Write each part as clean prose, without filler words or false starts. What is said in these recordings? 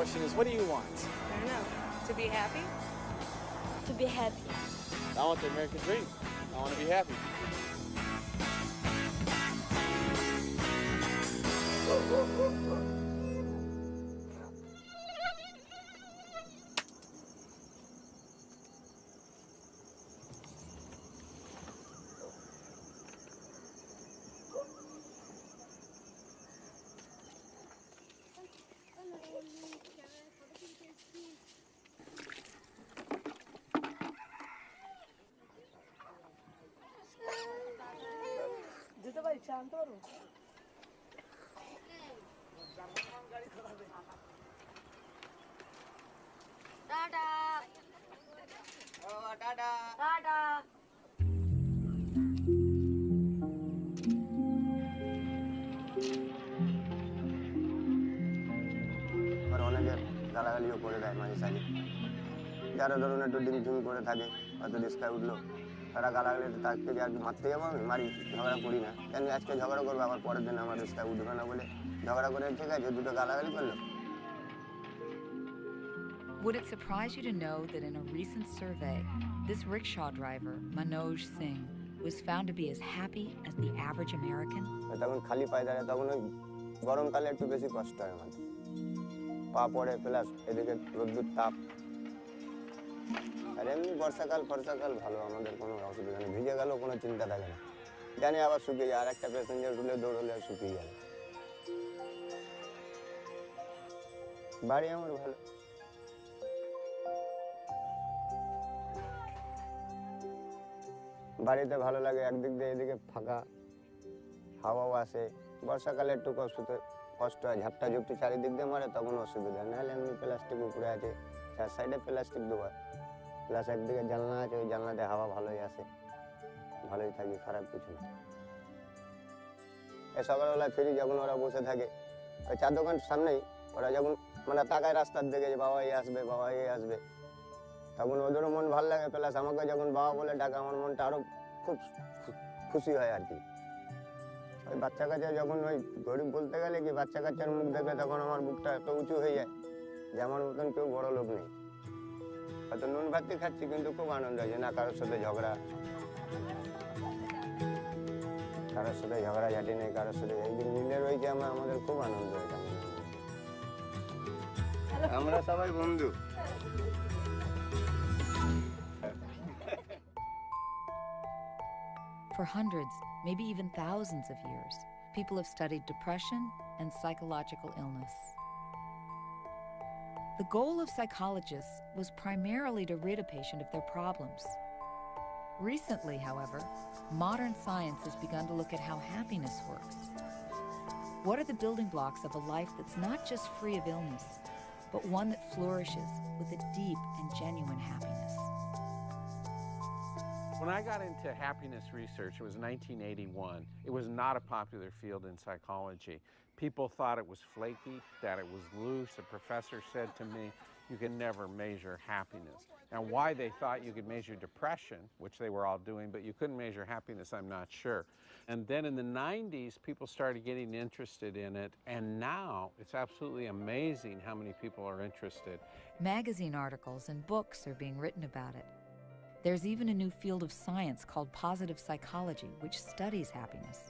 question is, what do you want? I don't know. To be happy? To be happy. I want the American dream. I want to be happy. গালাগালিও করে দেয় মাঝে সাঝে, যারা ধরুন একটু ডিম করে থাকে, হয়তো রিস্কায় উঠলো, তারা গালাগালিতে তাকে যে আর মারতে যাবো, আমি মারি, ঝগড়া করি না। কেন আজকে ঝগড়া করবো, আবার পরের দিন আমার রিস্কায় উঠবে না বলে ঝগড়া করে ঠিক আছে, দুটো গালাগালি করলো। Would it surprise you to know that in a recent survey, this rickshaw driver, Manoj Singh, was found to be as happy as the average American? তখন খালি পায়ে দাঁড়ায়, তখন ওই গরমকালে একটু বেশি কষ্ট হয় আমাদের, পা পড়ে, প্লাস এদিকে রোদ্দুর তাপ। আর এমনি বর্ষাকাল ভালো, আমাদের কোনো অসুবিধা নেই, ভিজে গেলেও কোনো চিন্তা থাকে না, জানি আবার শুকিয়ে যায়, আর একটা প্যাসেঞ্জার তুলে দৌড়লে শুকিয়ে যাবে। বাড়ি আমার ভালো। বাড়িতে ভালো লাগে, একদিক দিয়ে এদিকে ফাঁকা, হাওয়াও আসে। বর্ষাকালে একটু কষ্ট হয়, ঝাপটা ঝুপটি চারিদিক দিয়ে মারে, তখন অসুবিধা। নাহলে এমনি প্লাস্টিক উপরে আছে, চার সাইডে প্লাস্টিক দেওয়া, প্লাস একদিকে জানলা আছে, ওই জানলাতে হাওয়া ভালোই আসে, ভালোই থাকি, খারাপ কিছু না। এই সকালবেলা ফিরি, যখন ওরা বসে থাকে ওই চার দোকান সামনেই, ওরা যখন মানে তাকায় রাস্তার দিকে যে বাবা এই আসবে, বাবা এই আসবে, তখন ওদেরও মন ভালো লাগে, প্লাস আমাকে যখন বাবা বলে ডাকে, আমার মনটা আরো খুব খুশি হয় আর কি। ওই বাচ্চা কাচ্চা যখন, ওই গরিব বলতে গেলে কি, বাচ্চা কাচ্চার মুখ দেখে তখন আমার বুকটা এত উঁচু হয়ে যায় যে আমার মতন কেউ বড় লোক নেই। হয়তো নুন ভাত খাচ্ছি, কিন্তু খুব আনন্দ হয় যে না, কারোর সাথে ঝগড়াঝাটি নেই, কারোর সাথে এই যে মিলে রয়েছে, আমাদের খুব আনন্দ হয়। আমরা সবাই বন্ধু। For hundreds, maybe even thousands of years, people have studied depression and psychological illness. The goal of psychologists was primarily to rid a patient of their problems. Recently, however, modern science has begun to look at how happiness works. What are the building blocks of a life that's not just free of illness, but one that flourishes with a deep and genuine happiness? When I got into happiness research, it was 1981. It was not a popular field in psychology. People thought it was flaky, that it was loose. A professor said to me, you can never measure happiness. Now, why they thought you could measure depression, which they were all doing, but you couldn't measure happiness, I'm not sure. And then in the 90s, people started getting interested in it, and now it's absolutely amazing how many people are interested. Magazine articles and books are being written about it. There's even a new field of science called positive psychology, which studies happiness.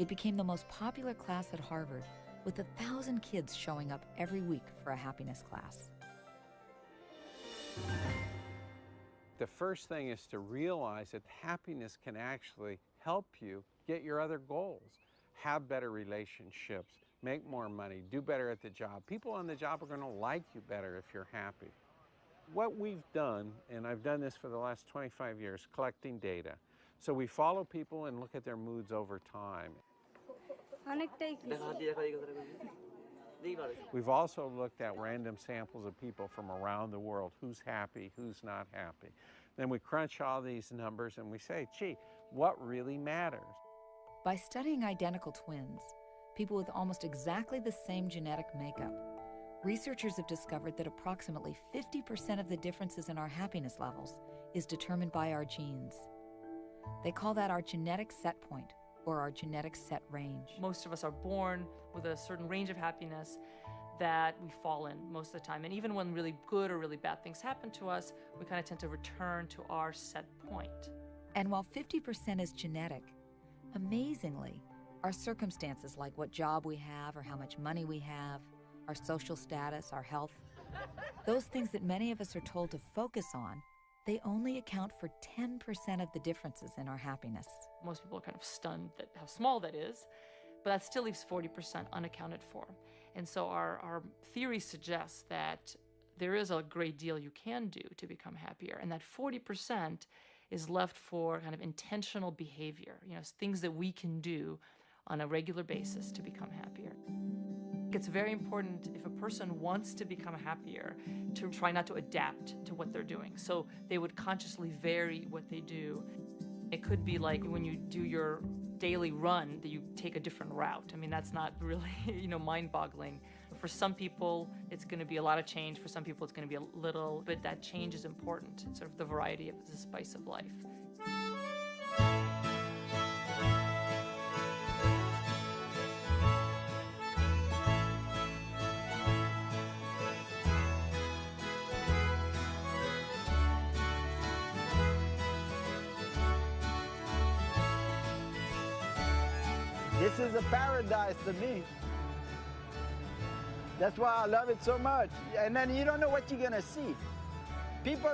It became the most popular class at Harvard, with 1,000 kids showing up every week for a happiness class. The first thing is to realize that happiness can actually help you get your other goals, have better relationships, make more money, do better at the job. People on the job are going to like you better if you're happy. What we've done, and I've done this for the last 25 years, collecting data. So we follow people and look at their moods over time. We've also looked at random samples of people from around the world, who's happy, who's not happy. Then we crunch all these numbers and we say, gee, what really matters? By studying identical twins, people with almost exactly the same genetic makeup, researchers have discovered that approximately 50% of the differences in our happiness levels is determined by our genes. They call that our genetic set point, or our genetic set range. Most of us are born with a certain range of happiness that we fall in most of the time. And even when really good or really bad things happen to us, we kind of tend to return to our set point. And while 50% is genetic, amazingly, our circumstances, like what job we have or how much money we have, our social status, our health, those things that many of us are told to focus on, they only account for 10% of the differences in our happiness. Most people are kind of stunned at how small that is, but that still leaves 40% unaccounted for. And so our theory suggests that there is a great deal you can do to become happier, and that 40% is left for kind of intentional behavior, things that we can do on a regular basis to become happier. It's very important, if a person wants to become happier, to try not to adapt to what they're doing. So they would consciously vary what they do. It could be like when you do your daily run that you take a different route. I mean, that's not really, mind-boggling. For some people, it's going to be a lot of change. For some people, it's going to be a little, but that change is important. It's sort of the variety of the spice of life. This is a paradise to me. That's why I love it so much. And then you don't know what you're gonna see. People,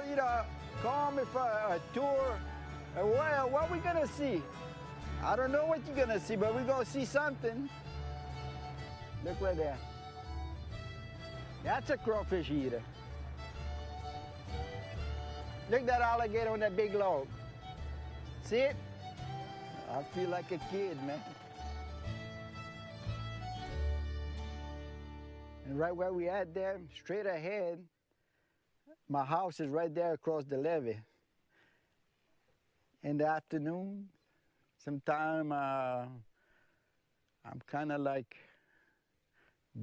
call me for a tour. Well, what we gonna see? I don't know what you're gonna see, but we're gonna see something. Look right there. That's a crawfish eater. Look at that alligator on that big log. See it? I feel like a kid, man. And right where we at there, straight ahead, my house is right there across the levee. In the afternoon, sometime I'm kind of like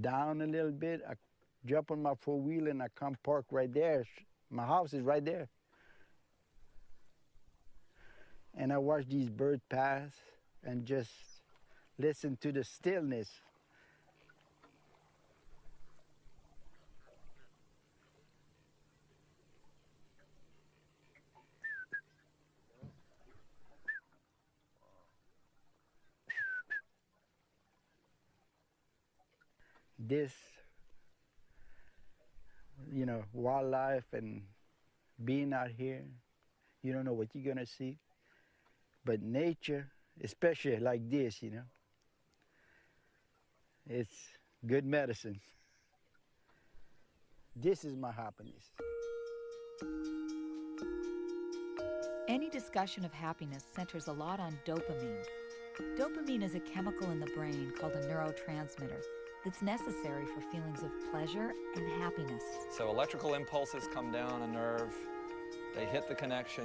down a little bit. I jump on my four-wheeler and I come park right there. My house is right there. And I watch these birds pass and just listen to the stillness. This, wildlife and being out here, you don't know what you're gonna see. But nature, especially like this, it's good medicine. This is my happiness. Any discussion of happiness centers a lot on dopamine. Dopamine is a chemical in the brain called a neurotransmitter that's necessary for feelings of pleasure and happiness. So electrical impulses come down a nerve, they hit the connection,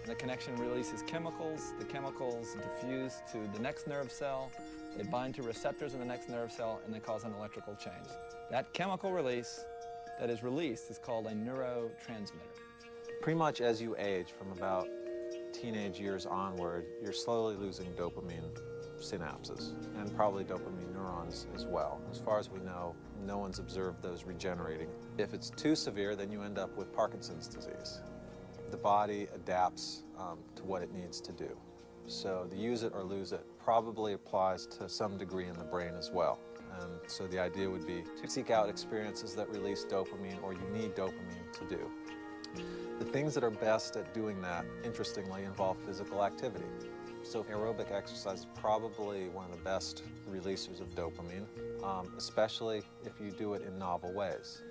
and the connection releases chemicals. The chemicals diffuse to the next nerve cell, they bind to receptors in the next nerve cell, and they cause an electrical change. That chemical release that is released is called a neurotransmitter. Pretty much as you age, from about teenage years onward, you're slowly losing dopamine synapses and probably dopamine neurons as well. As far as we know, no one's observed those regenerating. If it's too severe, then you end up with Parkinson's disease. The body adapts to what it needs to do. So the use it or lose it probably applies to some degree in the brain as well. And so the idea would be to seek out experiences that release dopamine or you need dopamine to do. The things that are best at doing that, interestingly, involve physical activity. So aerobic exercise is probably one of the best releasers of dopamine, especially if you do it in novel ways.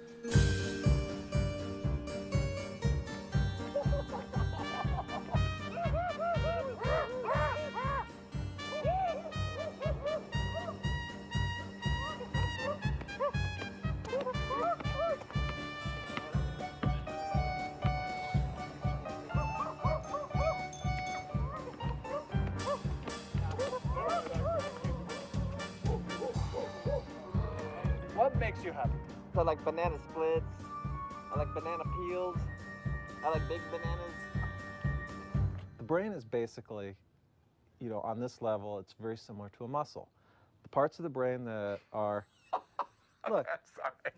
What makes you happy? I like banana splits. I like banana peels. I like big bananas. The brain is basically, on this level, it's very similar to a muscle. The parts of the brain that are Look. Sorry.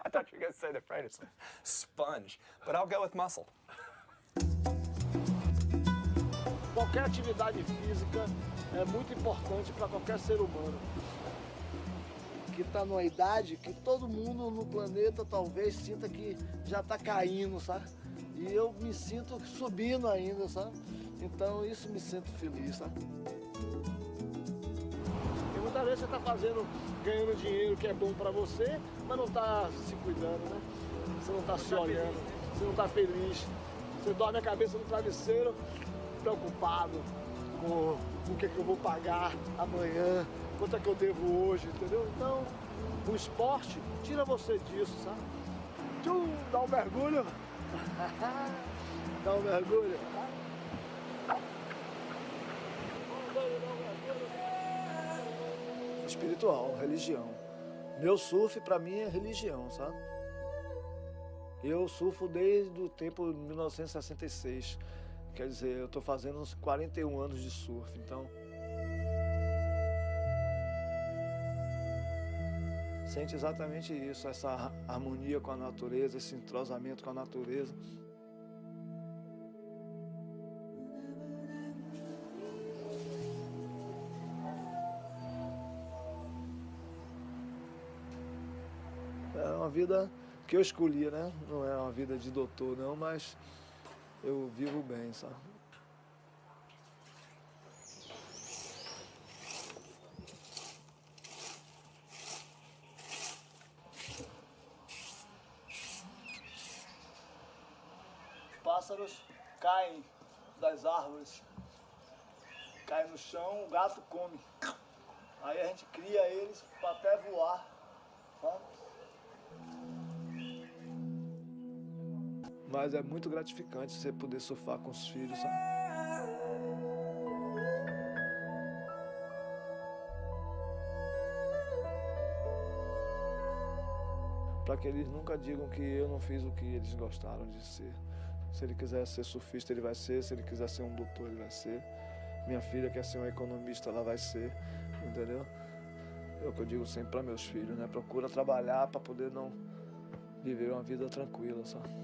I thought you were going to say the phrase sponge, but I'll go with muscle. Qualquer atividade física é muito importante para qualquer ser humano. Que está numa idade que todo mundo no planeta talvez sinta que já está caindo, sabe? E eu me sinto subindo ainda, sabe? Então isso me sinto feliz, sabe? E muitas vezes você está ganhando dinheiro que é bom para você, mas não está se cuidando, né? Você não está se olhando, você não está feliz. Você dorme a cabeça no travesseiro, preocupado com o que é que eu vou pagar amanhã, quanto é que eu devo hoje, entendeu? Então, o esporte tira você disso, sabe? Dá um mergulho. Dá um mergulho. Espiritual, religião. Meu surf, pra mim, é religião, sabe? Eu surfo desde o tempo de 1966. Quer dizer, eu tô fazendo uns 41 anos de surf, então... Sente exatamente isso, essa harmonia com a natureza, esse entrosamento com a natureza. É uma vida que eu escolhi, né? Não é uma vida de doutor, não, mas eu vivo bem, sabe? Os pássaros caem das árvores, caem no chão, o gato come. Aí a gente cria eles para até voar, sabe? Mas é muito gratificante você poder surfar com os filhos, sabe? Para que eles nunca digam que eu não fiz o que eles gostaram de ser. Se ele quiser ser surfista, ele vai ser. Se ele quiser ser um doutor, ele vai ser. Minha filha quer ser uma economista, ela vai ser. Entendeu? É o que eu digo sempre para meus filhos, né? Procura trabalhar para poder não viver uma vida tranquila, sabe?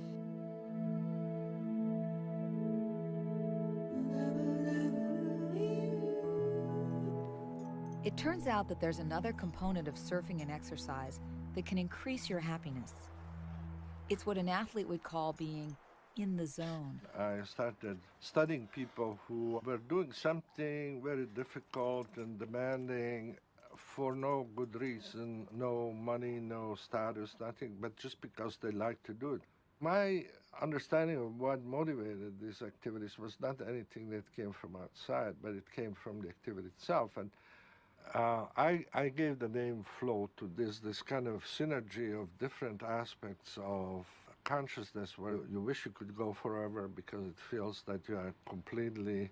It turns out that there's another component of surfing and exercise that can increase your happiness. It's what an athlete would call being in the zone. I started studying people who were doing something very difficult and demanding for no good reason, no money, no status, nothing, but just because they like to do it. My understanding of what motivated these activities was not anything that came from outside, but it came from the activity itself. And I gave the name flow to this kind of synergy of different aspects of consciousness where you wish you could go forever because it feels that you are completely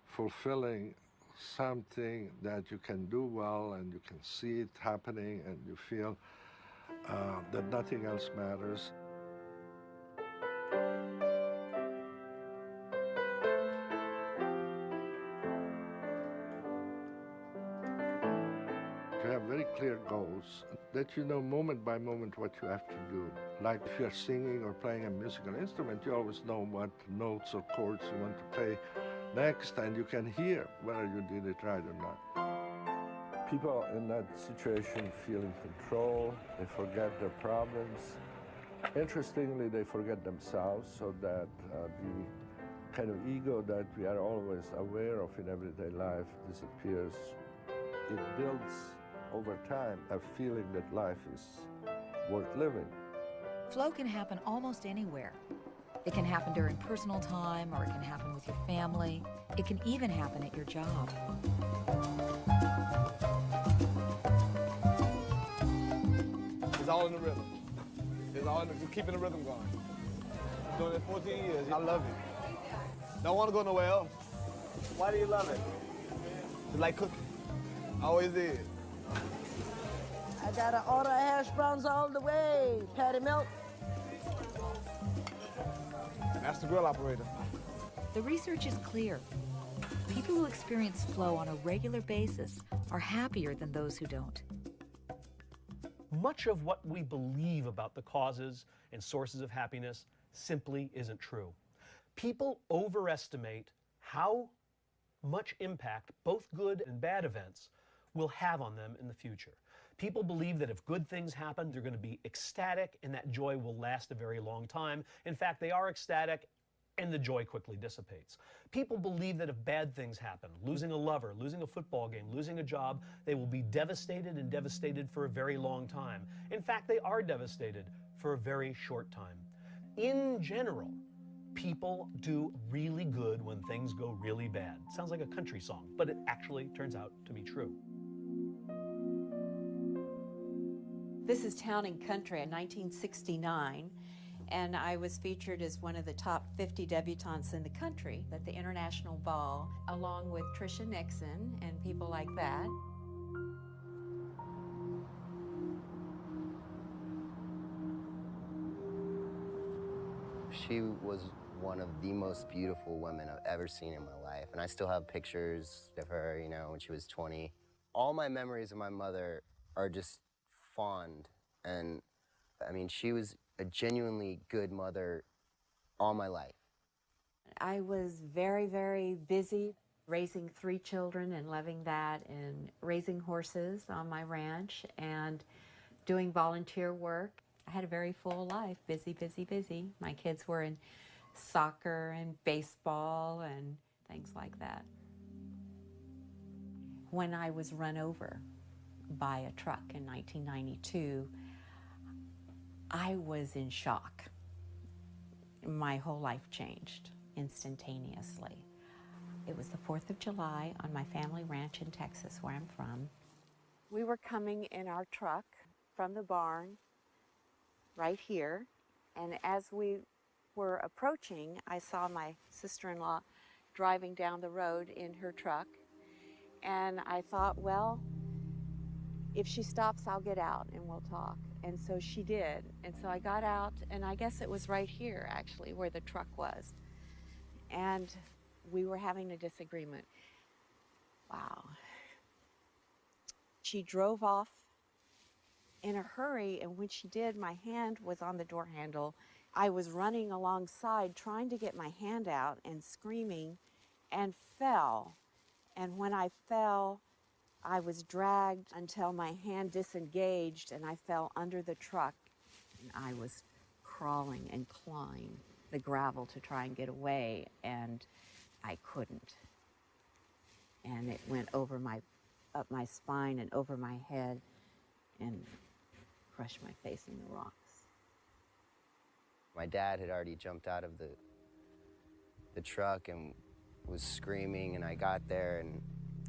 fulfilling something that you can do well and you can see it happening and you feel that nothing else matters. To have very clear goals, that you know moment by moment what you have to do. Like if you're singing or playing a musical instrument, you always know what notes or chords you want to play next, and you can hear whether you did it right or not. People in that situation feel in control, they forget their problems. Interestingly, they forget themselves, so that the kind of ego that we are always aware of in everyday life disappears. It builds over time a feeling that life is worth living. Flow can happen almost anywhere. It can happen during personal time, or it can happen with your family. It can even happen at your job. It's all in the rhythm. It's all in the, just keeping the rhythm going. Doing it 14 years. I love it. Don't want to go nowhere else. Why do you love it? It's like cooking. I always did. I gotta order hash browns all the way. Patty milk. That's the grill operator. The research is clear. People who experience flow on a regular basis are happier than those who don't. much of what we believe about the causes and sources of happiness simply isn't true. People overestimate how much impact both good and bad events will have on them in the future. People believe that if good things happen, they're going to be ecstatic and that joy will last a very long time. In fact, they are ecstatic and the joy quickly dissipates. People believe that if bad things happen, losing a lover, losing a football game, losing a job, they will be devastated and devastated for a very long time. In fact, they are devastated for a very short time. In general, people do really good when things go really bad. Sounds like a country song, but it actually turns out to be true. This is Town and Country in 1969, and I was featured as one of the top 50 debutantes in the country at the International Ball, along with Tricia Nixon and people like that. She was one of the most beautiful women I've ever seen in my life, and I still have pictures of her, you know, when she was 20. All my memories of my mother are just fond, and I mean, she was a genuinely good mother all my life. I was very, very busy raising 3 children and loving that, and raising horses on my ranch and doing volunteer work. I had a very full life, busy, busy, busy. My kids were in soccer and baseball and things like that. When I was run over by a truck in 1992, I was in shock. My whole life changed instantaneously. It was the 4th of July on my family ranch in Texas, where I'm from. We were coming in our truck from the barn right here, and as we were approaching, I saw my sister-in-law driving down the road in her truck, and I thought, well, if she stops, I'll get out and we'll talk. And so she did. And so I got out, and I guess it was right here, actually, where the truck was. And we were having a disagreement. Wow. She drove off in a hurry, and when she did, my hand was on the door handle. I was running alongside, trying to get my hand out and screaming, and fell. And when I fell, I was dragged until my hand disengaged and I fell under the truck. And I was crawling and clawing the gravel to try and get away, and I couldn't. And it went over up my spine and over my head and crushed my face in the rocks. My dad had already jumped out of the truck and was screaming, and I got there, and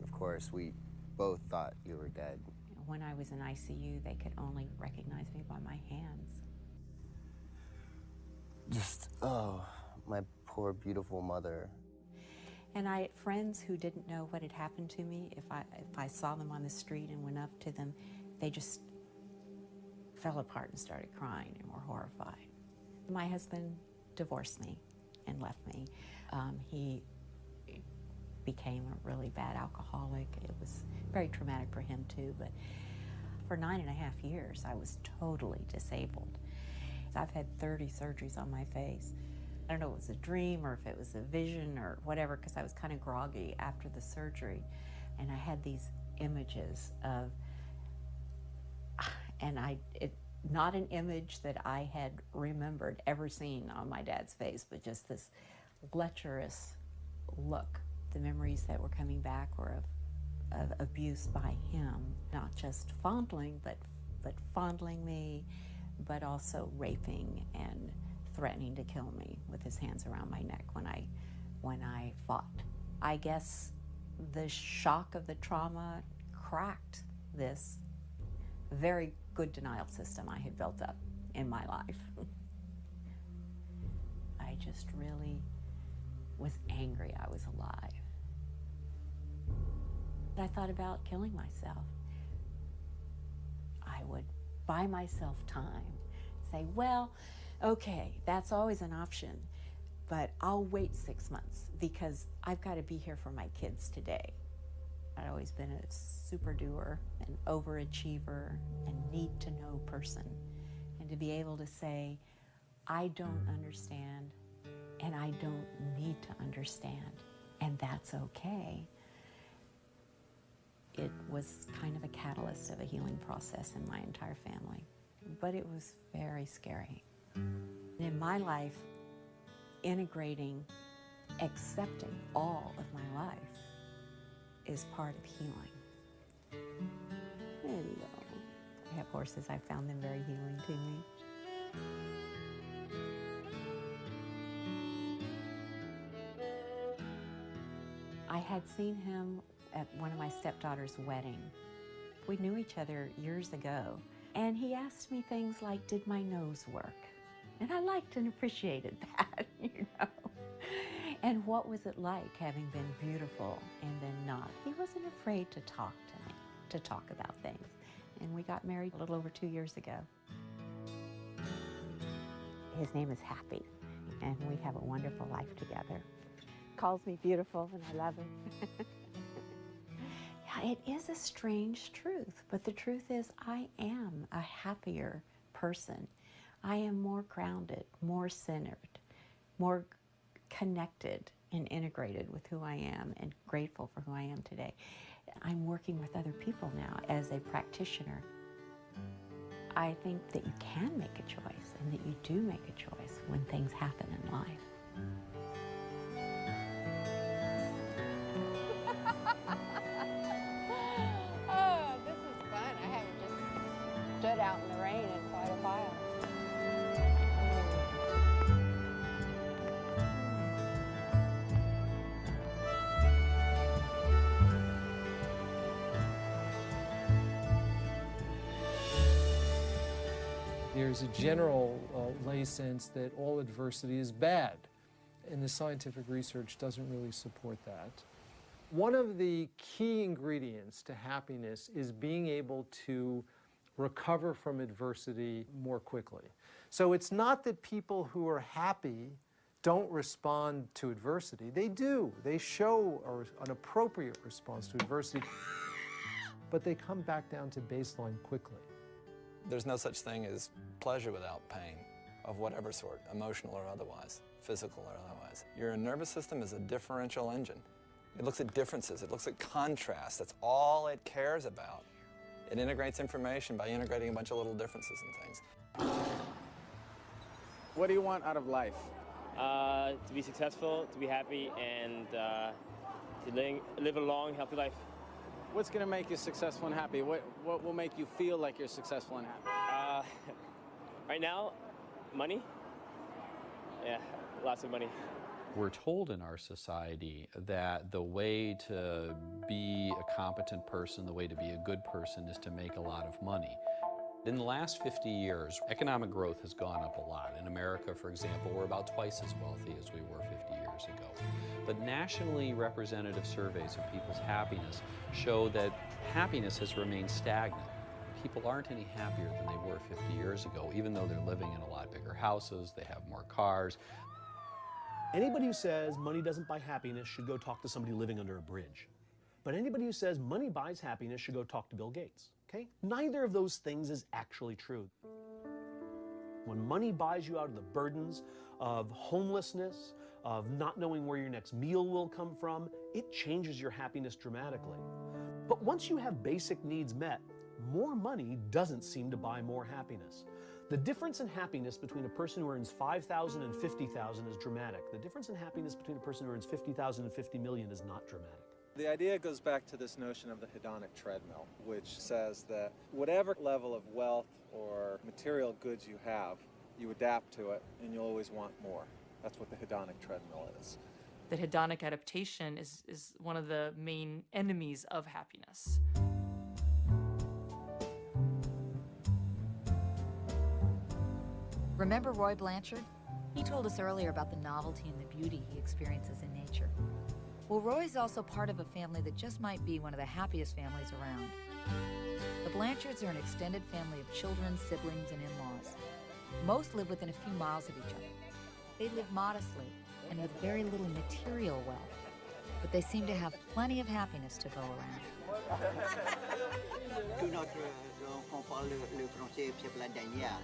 of course we both thought you were dead. When I was in ICU, they could only recognize me by my hands. Just, oh, my poor, beautiful mother. And I had friends who didn't know what had happened to me. If I saw them on the street and went up to them, they just fell apart and started crying and were horrified. My husband divorced me and left me. He became a really bad alcoholic. It was very traumatic for him too, but for 9.5 years, I was totally disabled. I've had 30 surgeries on my face. I don't know if it was a dream or if it was a vision or whatever, because I was kind of groggy after the surgery. And I had these images of, and not an image that I had remembered ever seeing on my dad's face, but just this lecherous look. The memories that were coming back were of abuse by him, not just fondling, but fondling me, but also raping and threatening to kill me with his hands around my neck when I fought. I guess the shock of the trauma cracked this very good denial system I had built up in my life. I just really was angry I was alive. I thought about killing myself. I would buy myself time, say, well, okay, that's always an option, but I'll wait 6 months because I've got to be here for my kids today. I'd always been a super doer, an overachiever, a need-to-know person. And to be able to say, I don't understand, and I don't need to understand, and that's okay. It was kind of a catalyst of a healing process in my entire family. But it was very scary. In my life, integrating, accepting all of my life is part of healing. Hello. I have horses. I found them very healing to me. I had seen him at one of my stepdaughter's wedding. We knew each other years ago, and he asked me things like, did my nose work? And I liked and appreciated that, you know. And what was it like having been beautiful and then not? He wasn't afraid to talk to me, to talk about things. And we got married a little over 2 years ago. His name is Happy, and we have a wonderful life together. Calls me beautiful, and I love him. Yeah, it is a strange truth, but the truth is I am a happier person. I am more grounded, more centered, more connected and integrated with who I am and grateful for who I am today. I'm working with other people now as a practitioner. I think that you can make a choice and that you do make a choice when things happen in life. Oh, this is fun. I haven't just stood out in the rain in quite a while. There's a general lay sense that all adversity is bad, and the scientific research doesn't really support that. One of the key ingredients to happiness is being able to recover from adversity more quickly. So it's not that people who are happy don't respond to adversity. They do. They show an appropriate response to adversity, but they come back down to baseline quickly. There's no such thing as pleasure without pain, of whatever sort, emotional or otherwise, physical or otherwise. Your nervous system is a differential engine. It looks at differences, it looks at contrast. That's all it cares about. It integrates information by integrating a bunch of little differences and things. What do you want out of life? To be successful, to be happy, and to live a long, healthy life. What's going to make you successful and happy? What will make you feel like you're successful and happy? Right now, money. Yeah, lots of money. We're told in our society that the way to be a competent person, the way to be a good person, is to make a lot of money. In the last 50 years, economic growth has gone up a lot. In America, for example, we're about twice as wealthy as we were 50 years ago. But nationally representative surveys of people's happiness show that happiness has remained stagnant. People aren't any happier than they were 50 years ago, even though they're living in a lot bigger houses, they have more cars. Anybody who says money doesn't buy happiness should go talk to somebody living under a bridge. But anybody who says money buys happiness should go talk to Bill Gates, okay? Neither of those things is actually true. When money buys you out of the burdens of homelessness, of not knowing where your next meal will come from, it changes your happiness dramatically. But once you have basic needs met, more money doesn't seem to buy more happiness. The difference in happiness between a person who earns $5,000 and $50,000 is dramatic. The difference in happiness between a person who earns $50,000 and $50 million is not dramatic. The idea goes back to this notion of the hedonic treadmill, which says that whatever level of wealth or material goods you have, you adapt to it and you'll always want more. That's what the hedonic treadmill is. The hedonic adaptation is one of the main enemies of happiness. Remember Roy Blanchard? He told us earlier about the novelty and the beauty he experiences in nature. Well, Roy's also part of a family that just might be one of the happiest families around. The Blanchards are an extended family of children, siblings, and in-laws. Most live within a few miles of each other. They live modestly and with very little material wealth. but they seem to have plenty of happiness to go around. Tout notre enfant parle le français, c'est la dernière.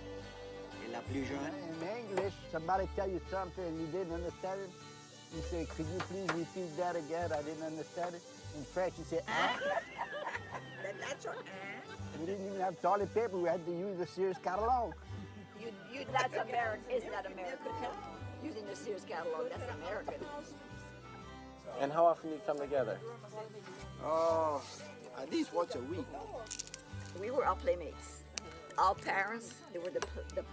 Et la plus jeune. In English, somebody tell you something and you didn't understand it, you say, could you please repeat that again? I didn't understand it. In French, you say, ah. That's your We didn't even have toilet paper. We had to use the Sears catalog. That's American. Isn't that American? Using the Sears catalog, that's American. And how often do you come together? Oh, at least once a week. We were our playmates. Our parents, they were the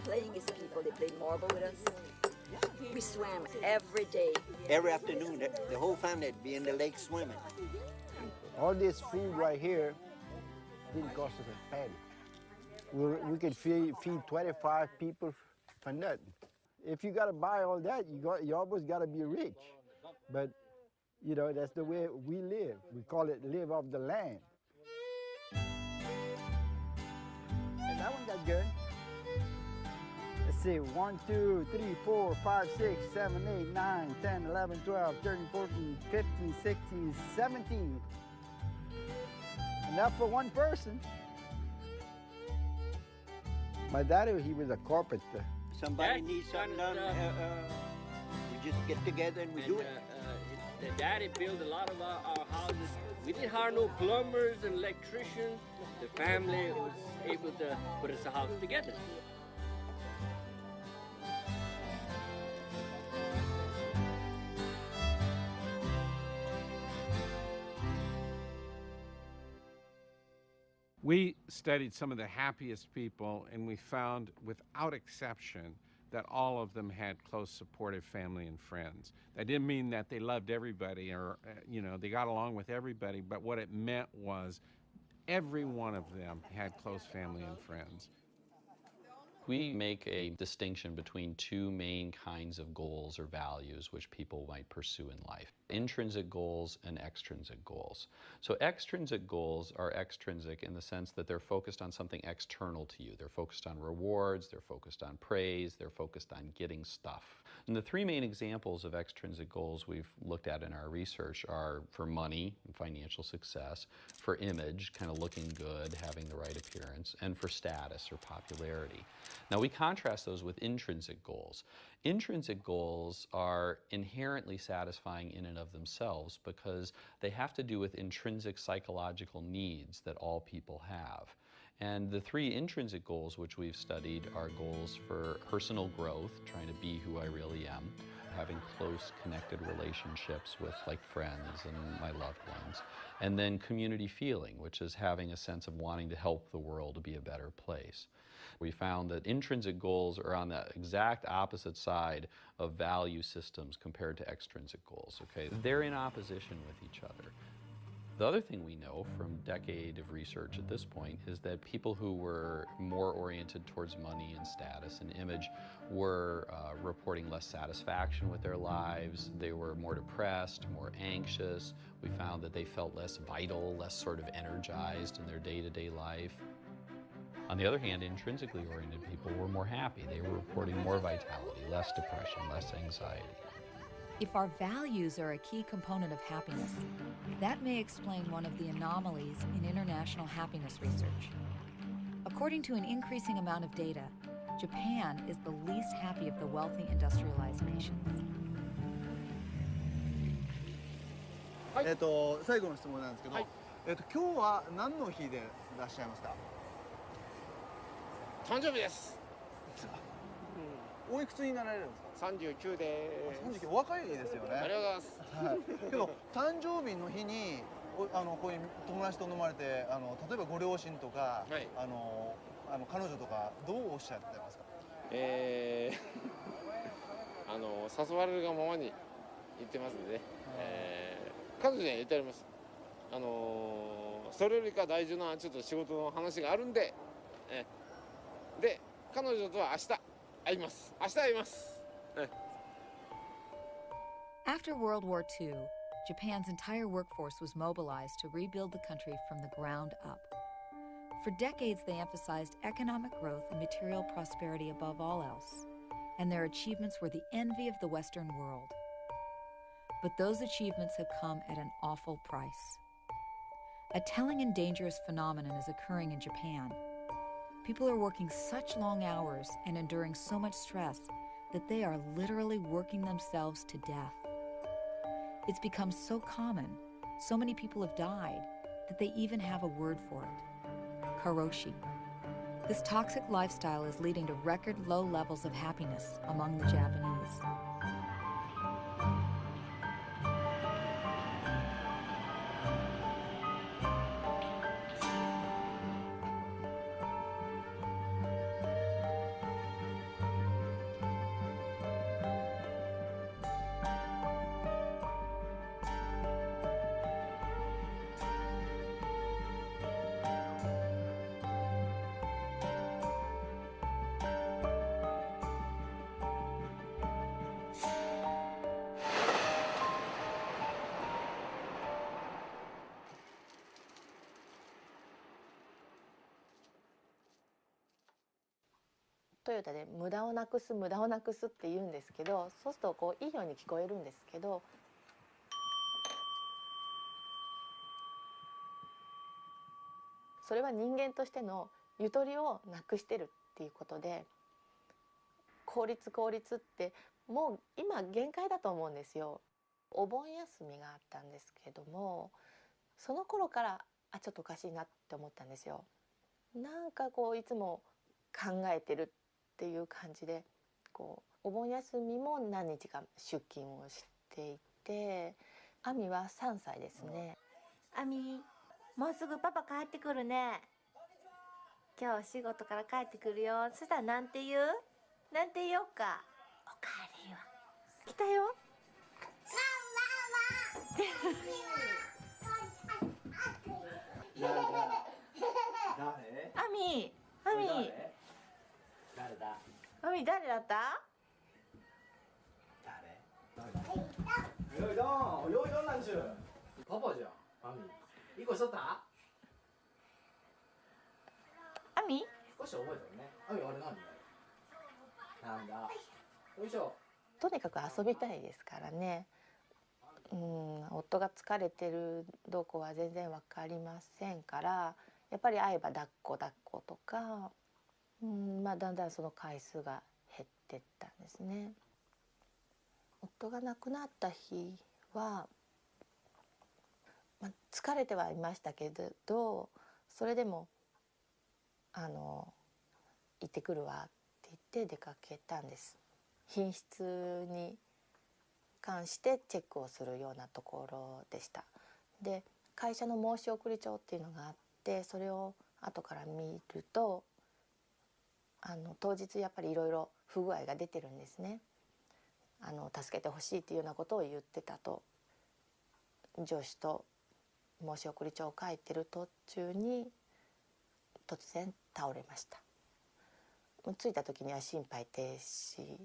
playingest people. They played marble with us. We swam every day. Every afternoon, the whole family would be in the lake swimming. All this food right here didn't cost us a penny. We could feed 25 people for nothing. If you got to buy all that, you almost got to be rich. But, you know, that's the way we live. We call it live off the land. And that one got good. Let's see, 1, 2, 3, 4, 5, 6, 7, 8, 9, 10, 11, 12, 13, 14, 15, 16, 17. Enough for one person. My daddy, he was a carpenter. Somebody needs something done, we just get together and we do it. The daddy built a lot of our houses. We didn't hire no plumbers and electricians. The family was able to put us a house together. We studied some of the happiest people, and we found, without exception, that all of them had close, supportive family and friends. That didn't mean that they loved everybody or, you know, they got along with everybody, but what it meant was every one of them had close family and friends. We make a distinction between two main kinds of goals or values which people might pursue in life: intrinsic goals and extrinsic goals. So extrinsic goals are extrinsic in the sense that they're focused on something external to you. They're focused on rewards, they're focused on praise, they're focused on getting stuff. And the three main examples of extrinsic goals we've looked at in our research are for money and financial success, for image, kind of looking good, having the right appearance, and for status or popularity. Now we contrast those with intrinsic goals. Intrinsic goals are inherently satisfying in and of themselves because they have to do with intrinsic psychological needs that all people have. And the three intrinsic goals which we've studied are goals for personal growth, trying to be who I really am, having close connected relationships with like friends and my loved ones, and then community feeling, which is having a sense of wanting to help the world to be a better place. We found that intrinsic goals are on the exact opposite side of value systems compared to extrinsic goals, okay? They're in opposition with each other. The other thing we know from a decade of research at this point is that people who were more oriented towards money and status and image were reporting less satisfaction with their lives. They were more depressed, more anxious. We found that they felt less vital, less sort of energized in their day-to-day life. On the other hand, intrinsically oriented people were more happy. They were reporting more vitality, less depression, less anxiety. If our values are a key component of happiness, that may explain one of the anomalies in international happiness research. According to an increasing amount of data, Japan is the least happy of the wealthy industrialized nations. 最後の質問なんですけど、今日は何の日でいらっしゃいますか？誕生日です。おいくつになられるんですか？39です。39、お若いですよね。ありがとうございます。はい。けど誕生日の日にこういう友達と飲まれて例えばご両親とか、彼女とかどうおっしゃってますか？誘われるがままに言ってますんで、彼女には言ってあります。それよりか大事なちょっと仕事の話があるんで、で彼女とは明日会います。明日会います。After World War II, Japan's entire workforce was mobilized to rebuild the country from the ground up. For decades, they emphasized economic growth and material prosperity above all else, and their achievements were the envy of the Western world. But those achievements have come at an awful price. A telling and dangerous phenomenon is occurring in Japan. People are working such long hours and enduring so much stress that they are literally working themselves to death. It's become so common, so many people have died, that they even have a word for it: karoshi. This toxic lifestyle is leading to record low levels of happiness among the Japanese.トヨタで無駄をなくす無駄をなくすって言うんですけど、そうするとこういいように聞こえるんですけど、それは人間としてのゆとりをなくしてるっていうことで、効率効率ってもう今限界だと思うんですよ。お盆休みがあったんですけども、その頃からちょっとおかしいなって思ったんですよ。なんかこういつも考えてるっていう感じで、こうお盆休みも何日か出勤をしていて、亜美は3歳ですね。亜美、もうすぐパパ帰ってくるね。今日仕事から帰ってくるよ。そしたらなんて言う？なんて言おうか。おかえりは。来たよ。亜美、亜美。誰だ？亜美誰だった？よいどん、よいどんなんちゅう。パパじゃん、亜美。いい子しとった？亜美？少し覚えてるね。亜美、あれ何？なんだ。よいしょ。とにかく遊びたいですからね。夫が疲れてるどこは全然わかりませんから、やっぱり会えば抱っことか、だんだんその回数が減ってったんですね。夫が亡くなった日は、疲れてはいましたけど、それでも行ってくるわって言って出かけたんです。品質に関してチェックをするようなところでした。で、会社の申し送り帳っていうのがあって、それを後から見ると、当日やっぱりいろいろ不具合が出てるんですね。助けてほしいっていうようなことを言ってたと。上司と申し送り帳を書いてる途中に突然倒れました。着いた時には心肺停止。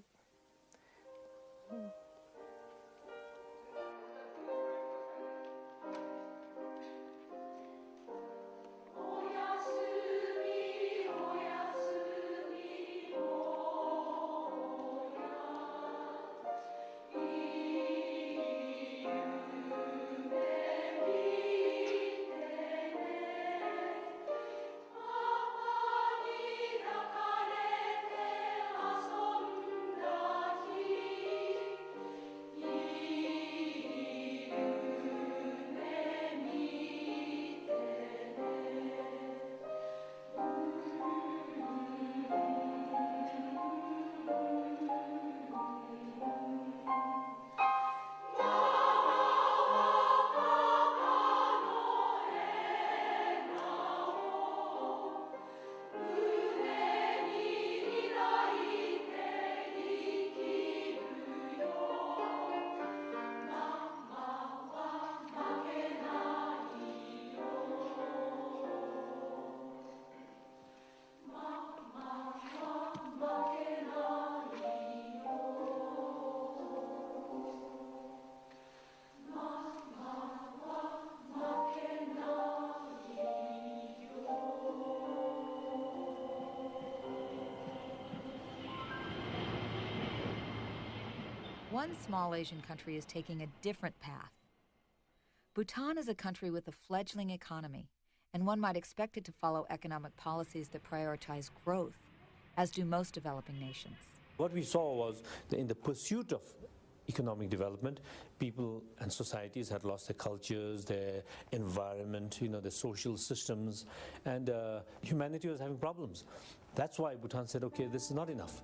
one small Asian country is taking a different path. Bhutan is a country with a fledgling economy, and one might expect it to follow economic policies that prioritize growth, as do most developing nations. What we saw was that in the pursuit of economic development, people and societies had lost their cultures, their environment, their social systems, and humanity was having problems. That's why Bhutan said, okay, this is not enough.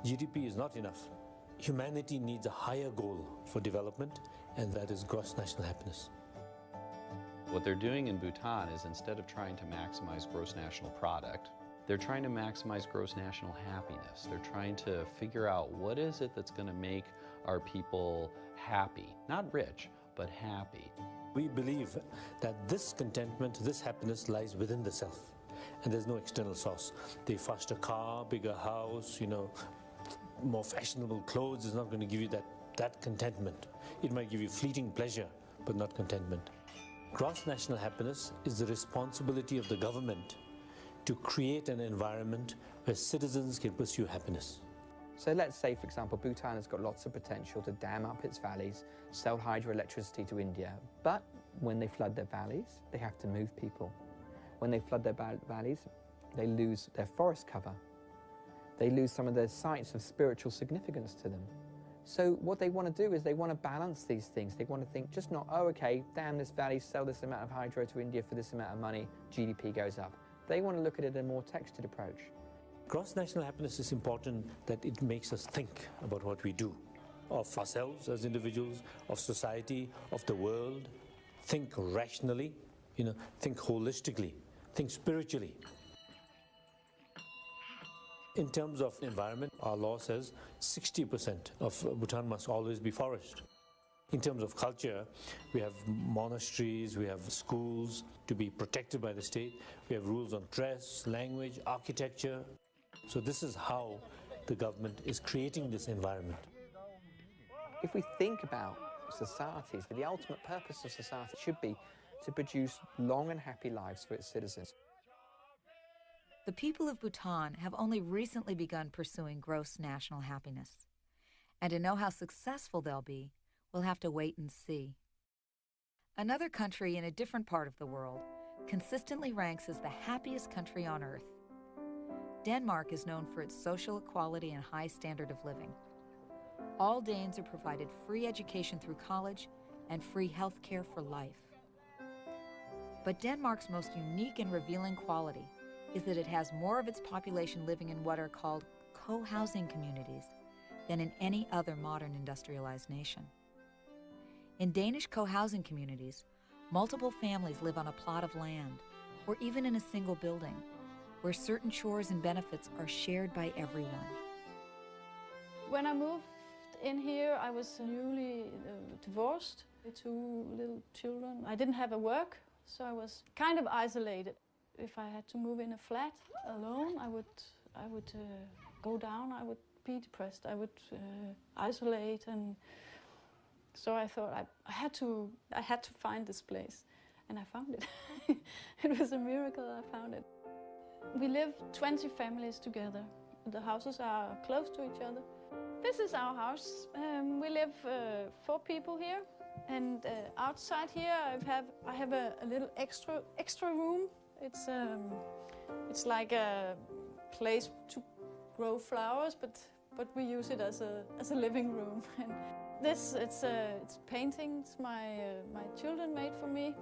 GDP is not enough. Humanity needs a higher goal for development, and that is gross national happiness. What they're doing in Bhutan is, instead of trying to maximize gross national product, they're trying to maximize gross national happiness. They're trying to figure out what is it that's going to make our people happy. Not rich, but happy. We believe that this contentment, this happiness lies within the self, and there's no external source. The faster car, bigger house, more fashionable clothes is not going to give you that contentment. It might give you fleeting pleasure, but not contentment. Gross national happiness is the responsibility of the government to create an environment where citizens can pursue happiness. So let's say, for example, Bhutan has got lots of potential to dam up its valleys, sell hydroelectricity to India, but when they flood their valleys, they have to move people. When they flood their valleys, they lose their forest cover. They lose some of their sites of spiritual significance to them. So what they want to do is they want to balance these things. They want to think just not, oh, okay, dam this valley, sell this amount of hydro to India for this amount of money, GDP goes up. They want to look at it in a more textured approach. Gross national happiness is important that it makes us think about what we do, of ourselves as individuals, of society, of the world. Think rationally, think holistically, think spiritually. In terms of environment, our law says 60% of Bhutan must always be forest. In terms of culture, we have monasteries, we have schools to be protected by the state, we have rules on dress, language, architecture. So this is how the government is creating this environment. If we think about societies, the ultimate purpose of society should be to produce long and happy lives for its citizens. The people of Bhutan have only recently begun pursuing gross national happiness. And to know how successful they'll be, we'll have to wait and see. Another country in a different part of the world consistently ranks as the happiest country on earth. Denmark is known for its social equality and high standard of living. All Danes are provided free education through college and free health care for life. But Denmark's most unique and revealing quality is that it has more of its population living in what are called co-housing communities than in any other modern industrialized nation. In Danish co-housing communities, multiple families live on a plot of land, or even in a single building, where certain chores and benefits are shared by everyone. When I moved in here, I was newly divorced with 2 little children. I didn't have a work, so I was kind of isolated. If I had to move in a flat alone, I would go down. I would be depressed. I would isolate, and so I thought I had to find this place, and I found it. It was a miracle. I found it. We live 20 families together. The houses are close to each other. This is our house. We live 4 people here, and outside here I have a little extra room. It's like a place to grow flowers, but we use it as a living room. And this it's paintings my children made for me.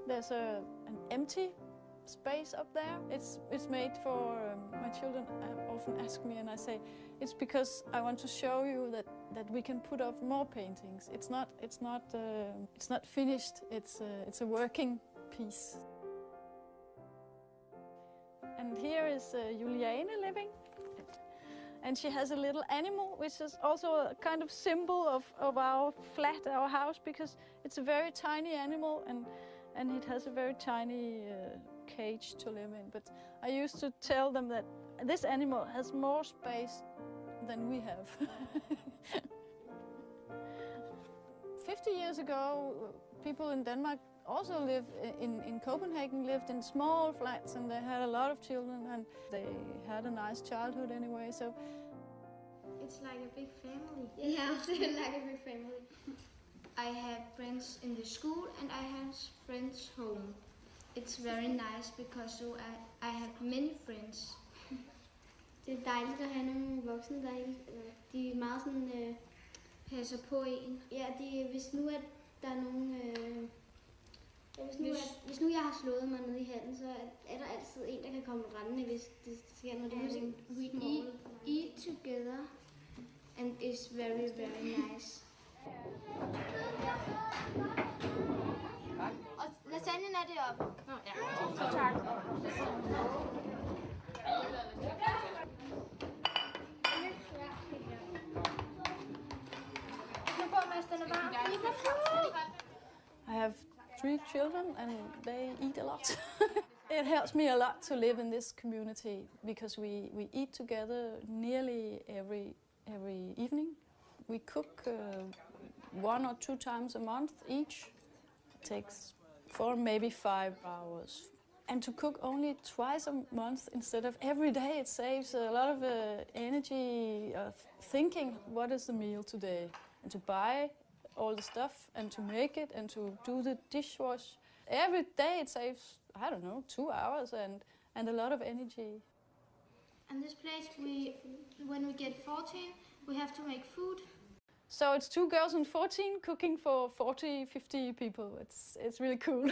There's an empty space up there. It's made for my children. Often ask me, and I say it's because I want to show you that we can put up more paintings. It's not finished. It's a working piece. And here is Juliane living, and she has a little animal, which is also a kind of symbol of our flat, our house, because it's a very tiny animal, and it has a very tiny cage to live in. But I used to tell them that this animal has more space than we have. 50 years ago, people in Denmark also lived in Copenhagen, lived in small flats, and they had a lot of children, and they had a nice childhood anyway. So It's like a big family. Yeah, also like a big family. I have friends in the school and I have friends home. It's very nice because so I have many friends. Det er dejligt at have nogle voksne, de er meget sådan, passer på en. Ja, hvis nu at der er nogen... Hvis nu jeg har slået mig ned i handen, så er der altid en, der kan komme rendende, hvis det sker noget. Eat together, and it's very, very nice. Og lasagnen er deroppe. Ja, tak. I have 3 children and they eat a lot. It helps me a lot to live in this community because we eat together nearly every evening. We cook 1 or 2 times a month each. It takes 4, maybe 5 hours. And to cook only twice a month instead of every day, it saves a lot of energy of thinking, what is the meal today? And to buy all the stuff and to make it and to do the dishwash. Every day it saves, I don't know, 2 hours and a lot of energy. And this place, when we get 14, we have to make food. So it's 2 girls and 14 cooking for 40, 50 people. It's really cool.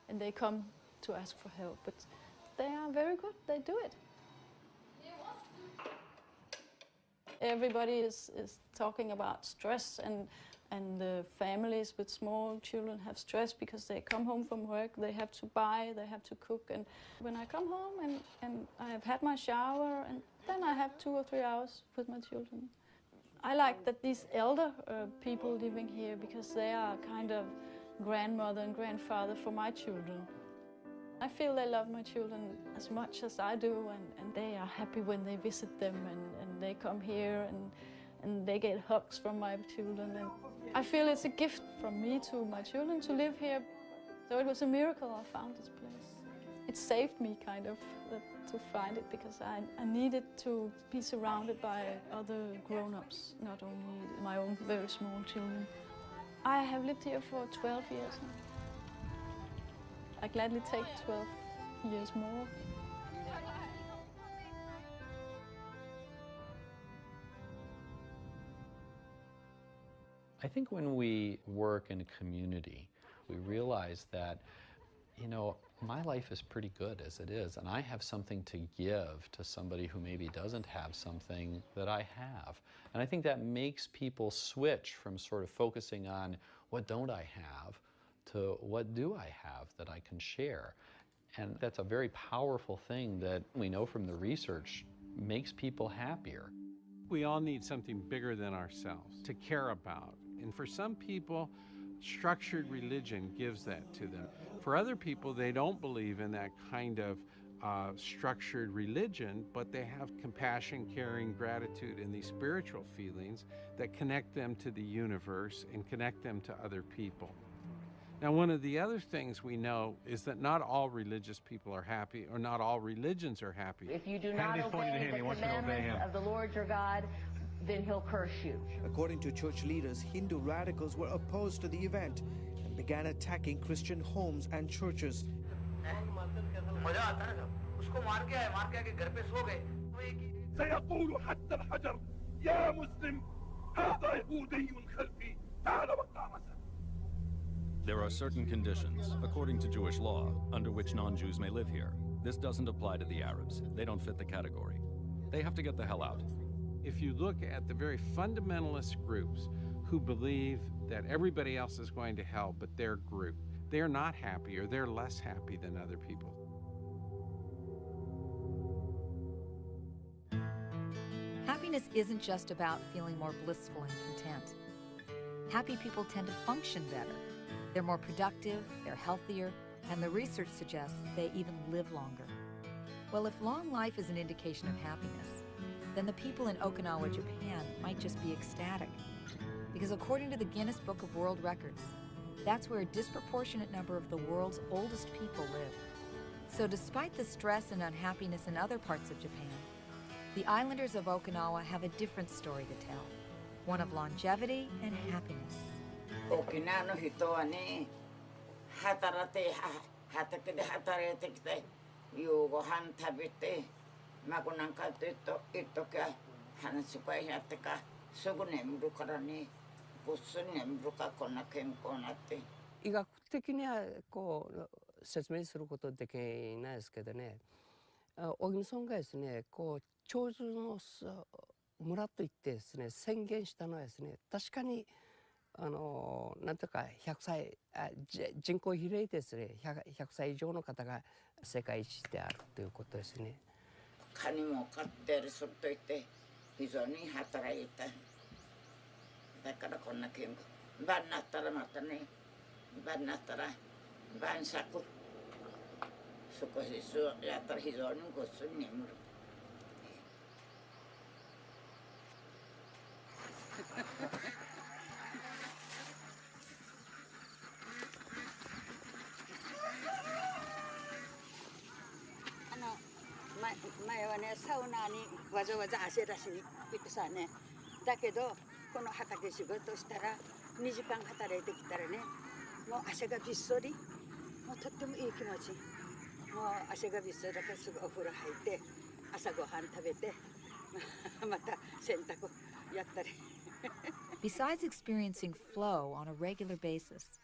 And they come to ask for help, but they are very good, they do it. Everybody is talking about stress and the families with small children have stress because they come home from work, they have to buy, they have to cook. And when I come home and I have had my shower, and then I have 2 or 3 hours with my children. I like that these elder people living here because they are kind of grandmother and grandfather for my children. I feel they love my children as much as I do, and they are happy when they visit them and they come here and they get hugs from my children. And I feel it's a gift from me to my children to live here. So it was a miracle I found this place. It saved me kind of to find it because I needed to be surrounded by other grown-ups, not only my own very small children. I have lived here for 12 years now. I gladly take 12 years more. I think when we work in a community, we realize that, you know, my life is pretty good as it is, and I have something to give to somebody who maybe doesn't have something that I have. And I think that makes people switch from sort of focusing on what don't I have to what do I have that I can share. And that's a very powerful thing that we know from the research makes people happier. We all need something bigger than ourselves to care about. And for some people, structured religion gives that to them. For other people, they don't believe in that kind of structured religion, but they have compassion, caring, gratitude, and these spiritual feelings that connect them to the universe and connect them to other people. Now, one of the other things we know is that not all religious people are happy, or not all religions are happy. If you do not obey the commandments of the Lord your God, then he'll curse you. According to church leaders, Hindu radicals were opposed to the event and began attacking Christian homes and churches. There are certain conditions, according to Jewish law, under which non-Jews may live here. This doesn't apply to the Arabs. They don't fit the category. They have to get the hell out. If you look at the very fundamentalist groups who believe that everybody else is going to hell but their group, they're not happy, or they're less happy than other people. Happiness isn't just about feeling more blissful and content. Happy people tend to function better. They're more productive, they're healthier, and the research suggests they even live longer. Well, if long life is an indication of happiness, then the people in Okinawa, Japan might just be ecstatic. Because according to the Guinness Book of World Records, that's where a disproportionate number of the world's oldest people live. So despite the stress and unhappiness in other parts of Japan, The islanders of Okinawa have a different story to tell, one of longevity and happiness. 沖縄の人はね、働いて、畑で働いてきて、夕ご飯食べて、孫なんかと言っときゃ、話し声やってか、すぐ眠るからね、ぐっすり眠るからこんな健康になって。医学的にはこう説明することできないですけどね、小木さんがですね、こう長寿の村といってですね、宣言したのはですね、確かになんとか100歳人口比例ですね、100歳以上の方が世界一であるということですね。金も買ってるすると言って非常に働いた。だからこんな健康。晩になったらまたね、晩になったら晩酌。少しやったら非常にぐっすり眠る。前はね、サウナにわざわざ汗出しに行ってさね、だけどこの畑仕事したら2時間働いてきたらね、もう汗がびっそり、もうとってもいい気持ち。もう汗がびっそりだからすぐお風呂入って朝ごはん食べてまた洗濯やったり。Besides experiencing flow on a regular basis,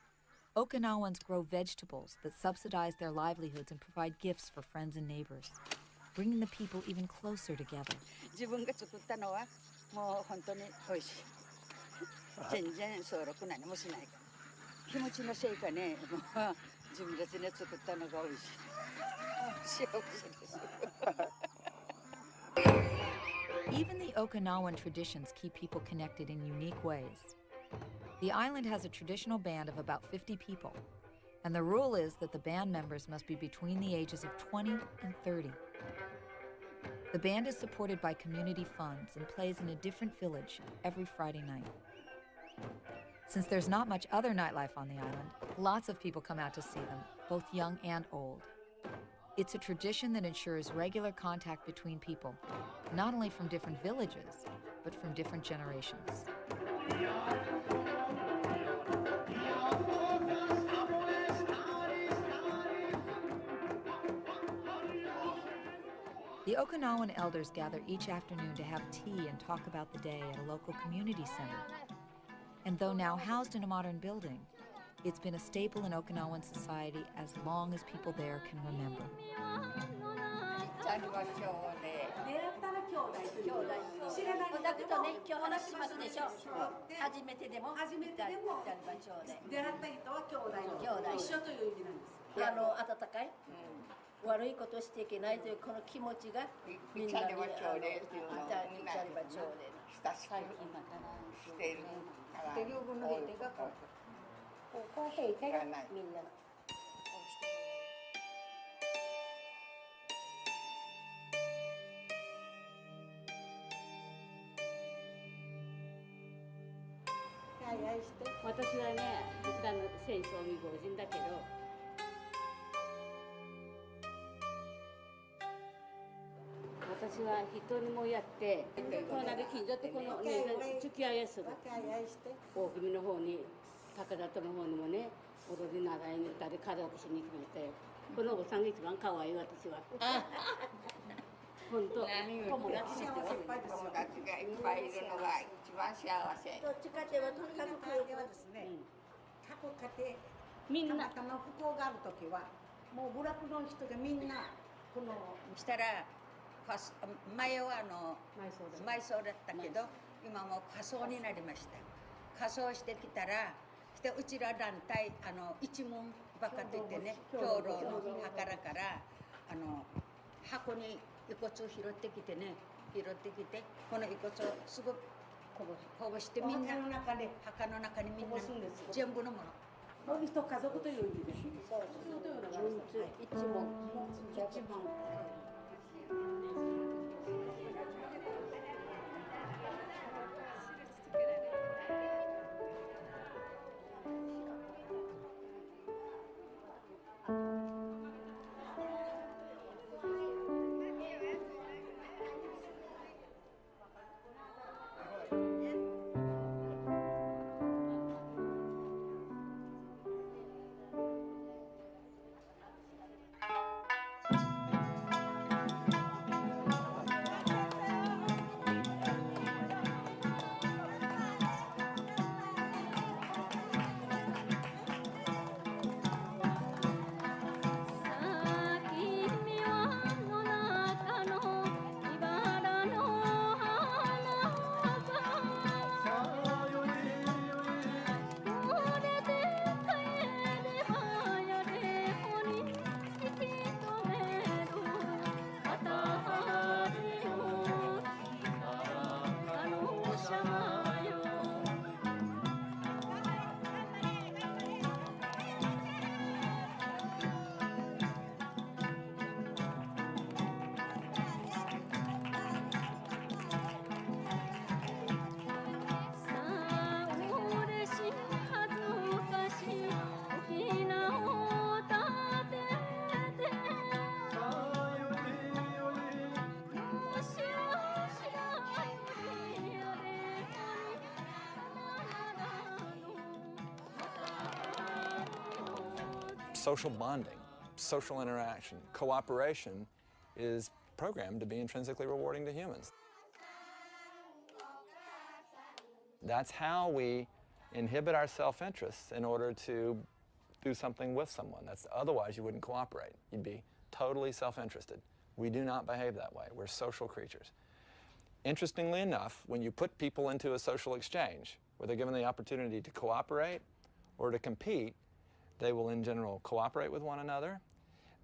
Okinawans grow vegetables that subsidize their livelihoods and provide gifts for friends and neighbors, bringing the people even closer together. 自分が作ったのはもう本当に美味しい。全然総力何もしないから。気持ちのせいかね、自分たちで作ったのが美味しい。幸せです。Even the Okinawan traditions keep people connected in unique ways. The island has a traditional band of about 50 people, and the rule is that the band members must be between the ages of 20 and 30. The band is supported by community funds and plays in a different village every Friday night. Since there's not much other nightlife on the island, lots of people come out to see them, both young and old. It's a tradition that ensures regular contact between people, not only from different villages, but from different generations. The Okinawan elders gather each afternoon to have tea and talk about the day at a local community center. And though now housed in a modern building, it's been a staple in Okinawan society as long as people there can remember. 悪いことしていけないというこの気持ちがみんなに親しくしているっていう部の兵がここは兵隊がみんな。私はね、戦争未亡人だけど。私は人にもやって、この中近所ってこのね、付き合いする。大君の方に、高田との方にもね、踊り習いに行ったり、家族しに来ましたよ。このおばさんが一番可愛い私は。本当、友達ですよ。友達がいっぱいいるのが一番幸せ。どっちかというと、とにかく家庭はですね、各家庭、みんなたまたま不幸があるときは、もう部落の人がみんな、この、したら、前は埋葬だったけど、今も仮葬になりました。仮葬してきたら、うちら団体一門ばかといってね、共同の墓から箱に遺骨を拾ってきてね、この遺骨をすぐこぼしてみんな墓の中にみんな全部のもの。もう一家族という意味で。そう一門。social bonding, social interaction, cooperation is programmed to be intrinsically rewarding to humans. That's how we inhibit our self-interest in order to do something with someone. Otherwise, you wouldn't cooperate. You'd be totally self-interested. We do not behave that way. We're social creatures. Interestingly enough, when you put people into a social exchange, where they're given the opportunity to cooperate or to compete, they will in general cooperate with one another.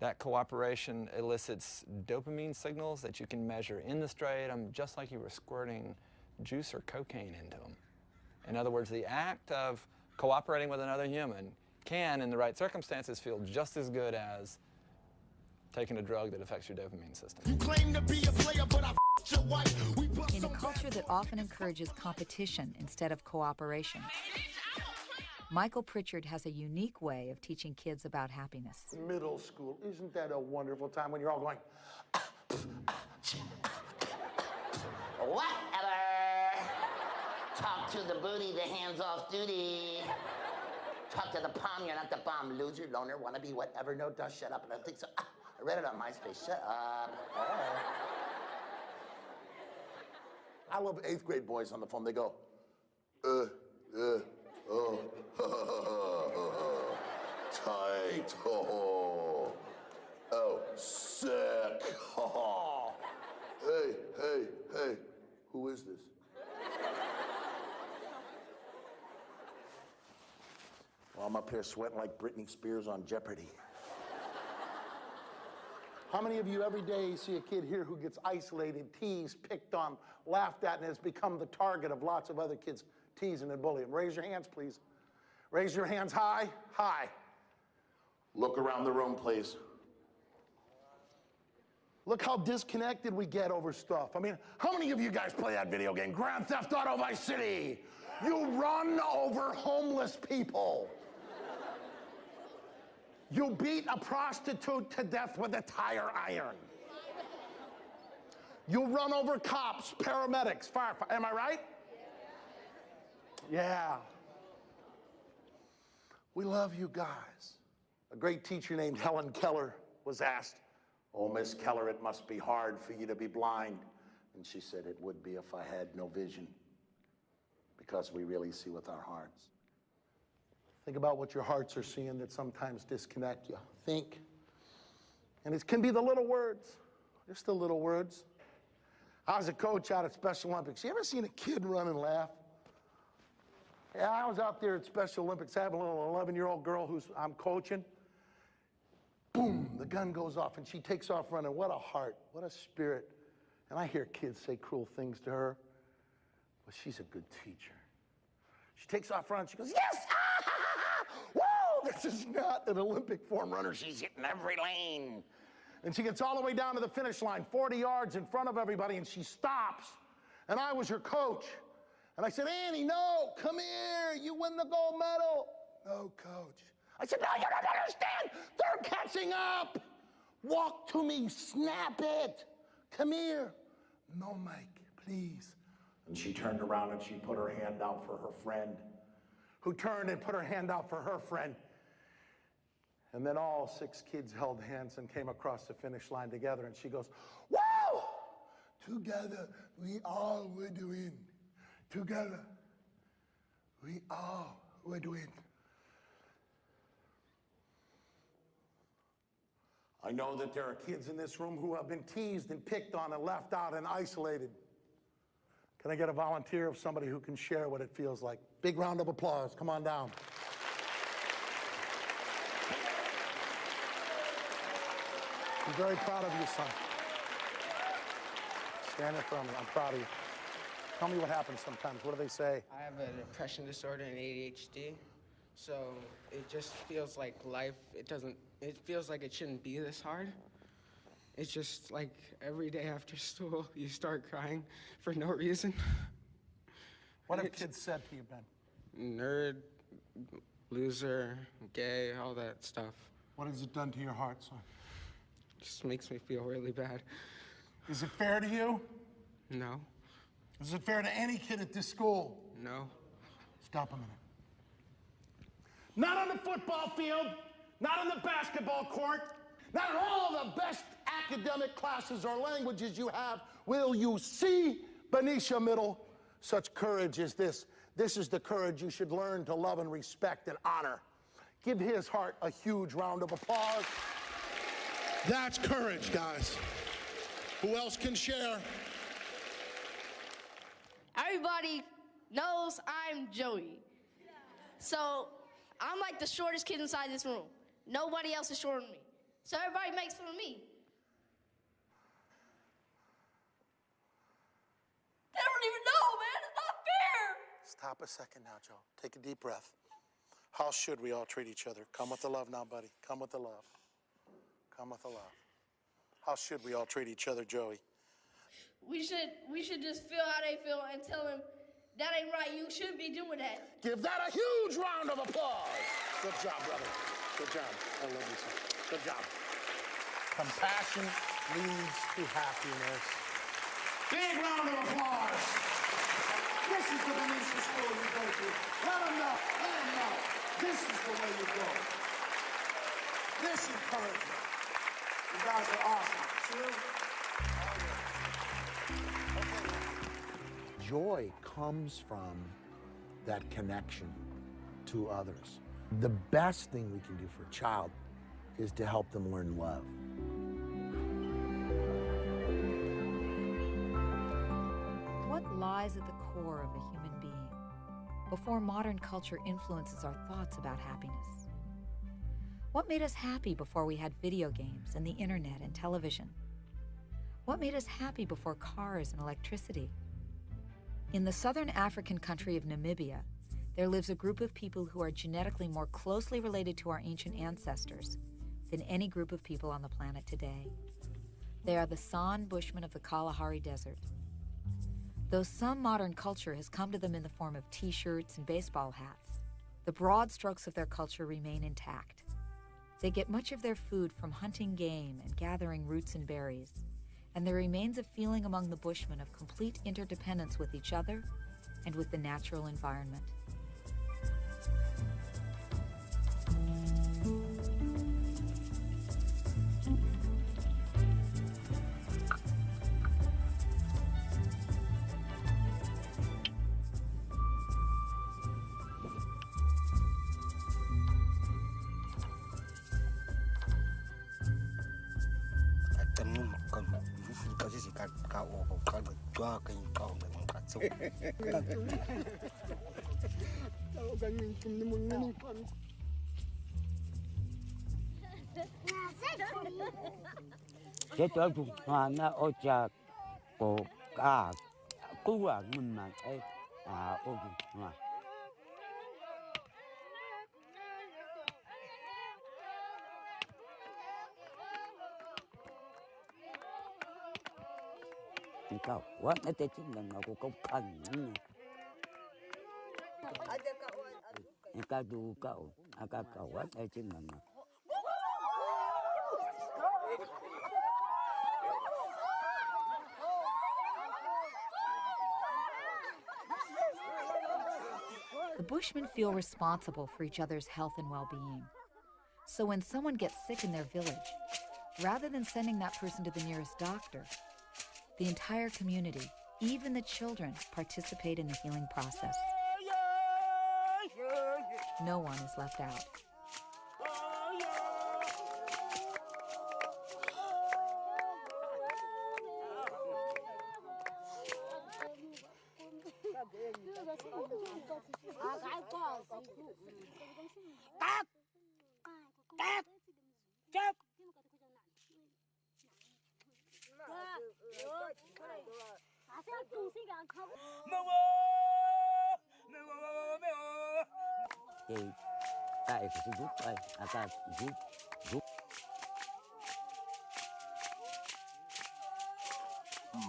That cooperation elicits dopamine signals that you can measure in the striatum, just like you were squirting juice or cocaine into them. In other words, the act of cooperating with another human can, in the right circumstances, feel just as good as taking a drug that affects your dopamine system. You claim to be a player, but I f***ed your wife. In a culture that often encourages competition instead of cooperation, Michael Pritchard has a unique way of teaching kids about happiness. Middle school, isn't that a wonderful time when you're all going, whatever. Talk to the booty, the hands off duty. Talk to the palm, you're not the bomb. Loser, loner, wanna be whatever, no dust, shut up. I don't think so. I read it on MySpace, shut up. I love 8th grade boys on the phone. They go, tight, sick, hey, who is this? Well, I'm up here sweating like Britney Spears on Jeopardy. How many of you every day see a kid here who gets isolated, teased, picked on, laughed at, and has become the target of lots of other kids teasing and bullying? Raise your hands, please. Raise your hands high, high. Look around the room, please. Look how disconnected we get over stuff. I mean, how many of you guys play that video game, Grand Theft Auto Vice City? You run over homeless people. You beat a prostitute to death with a tire iron. You run over cops, paramedics, firefighters. Am I right? Yeah. We love you guys. A great teacher named Helen Keller was asked, "Oh, Miss Keller, it must be hard for you to be blind." And she said, "It would be if I had no vision, because we really see with our hearts." Think about what your hearts are seeing that sometimes disconnect you. Think. And it can be the little words, just the little words. I was a coach out at Special Olympics. You ever seen a kid run and laugh? Yeah, I was out there at Special Olympics having a little 11-year-old girl I'm coaching. Boom, the gun goes off and she takes off running. What a heart, what a spirit. And I hear kids say cruel things to her, but she's a good teacher. She takes off running, she goes, "Yes! Whoa! This is not an Olympic form runner. She's hitting every lane." And she gets all the way down to the finish line, 40 yards in front of everybody, and she stops. And I was her coach. And I said, "Annie, no, come here. You win the gold medal." "No, coach." I said, "No, you don't understand. They're catching up. Walk to me, snap it. Come here." "No, Mike, please." And she turned around and she put her hand out for her friend, who turned and put her hand out for her friend. And then all 6 kids held hands and came across the finish line together. And she goes, "Whoa! Together we all would win. Together we all would win." I know that there are kids in this room who have been teased and picked on and left out and isolated. Can I get a volunteer of somebody who can share what it feels like? Big round of applause. Come on down. I'm very proud of you, son. Stand in front of me. I'm proud of you. Tell me what happens sometimes. What do they say? I have a depression disorder and ADHD, so it just feels like life, it feels like it shouldn't be this hard. It's just like every day after school, you start crying for no reason. What have kids said to you, Ben? Nerd, loser, gay, all that stuff. What has it done to your heart, son? Just makes me feel really bad. Is it fair to you? No. Is it fair to any kid at this school? No. Stop a minute. Not on the football field, not in the basketball court, not in all the best academic classes or languages you have, will you see beneath your middle such courage as this. This is the courage you should learn to love and respect and honor. Give his heart a huge round of applause. That's courage, guys. Who else can share? Everybody knows I'm Joey. So I'm like the shortest kid inside this room. Nobody else is shorter than me. So everybody makes fun of me. They don't even know, man. It's not fair. Stop a second now, Joe. Take a deep breath. How should we all treat each other? Come with the love now, buddy. Come with the love. Come with the love. How should we all treat each other, Joey? We should just feel how they feel and tell them that ain't right. You shouldn't be doing that. Give that a huge round of applause. Good job, brother. Good job. I love you, sir. Good job. Compassion leads to happiness. Big round of applause. This is the Benicia school you go to. Let them know. Let them know. This is the way you go. This encouragement. You guys are awesome. See? Joy comes from that connection to others. The best thing we can do for a child is to help them learn love. What lies at the core of a human being before modern culture influences our thoughts about happiness? What made us happy before we had video games and the internet and television? What made us happy before cars and electricity? In the southern African country of Namibia, there lives a group of people who are genetically more closely related to our ancient ancestors than any group of people on the planet today. They are the San Bushmen of the Kalahari Desert. Though some modern culture has come to them in the form of t-shirts and baseball hats, the broad strokes of their culture remain intact. They get much of their food from hunting game and gathering roots and berries, and there remains a feeling among the Bushmen of complete interdependence with each other and with the natural environment. The Bushmen feel responsible for each other's health and well-being. So when someone gets sick in their village, rather than sending that person to the nearest doctor, the entire community, even the children, participate in the healing process. No one is left out.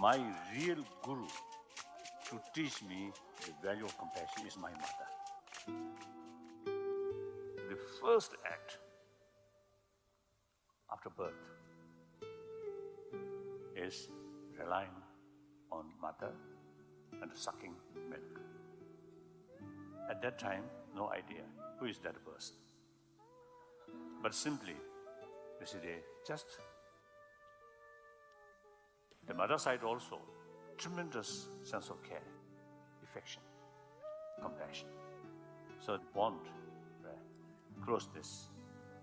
My real guru to teach me the value of compassion is my mother. The first act after birth is relying on mother and sucking milk. At that time, no idea who is that person. but simply, you see, just the mother side also, tremendous sense of care, affection, compassion. So the bond, closeness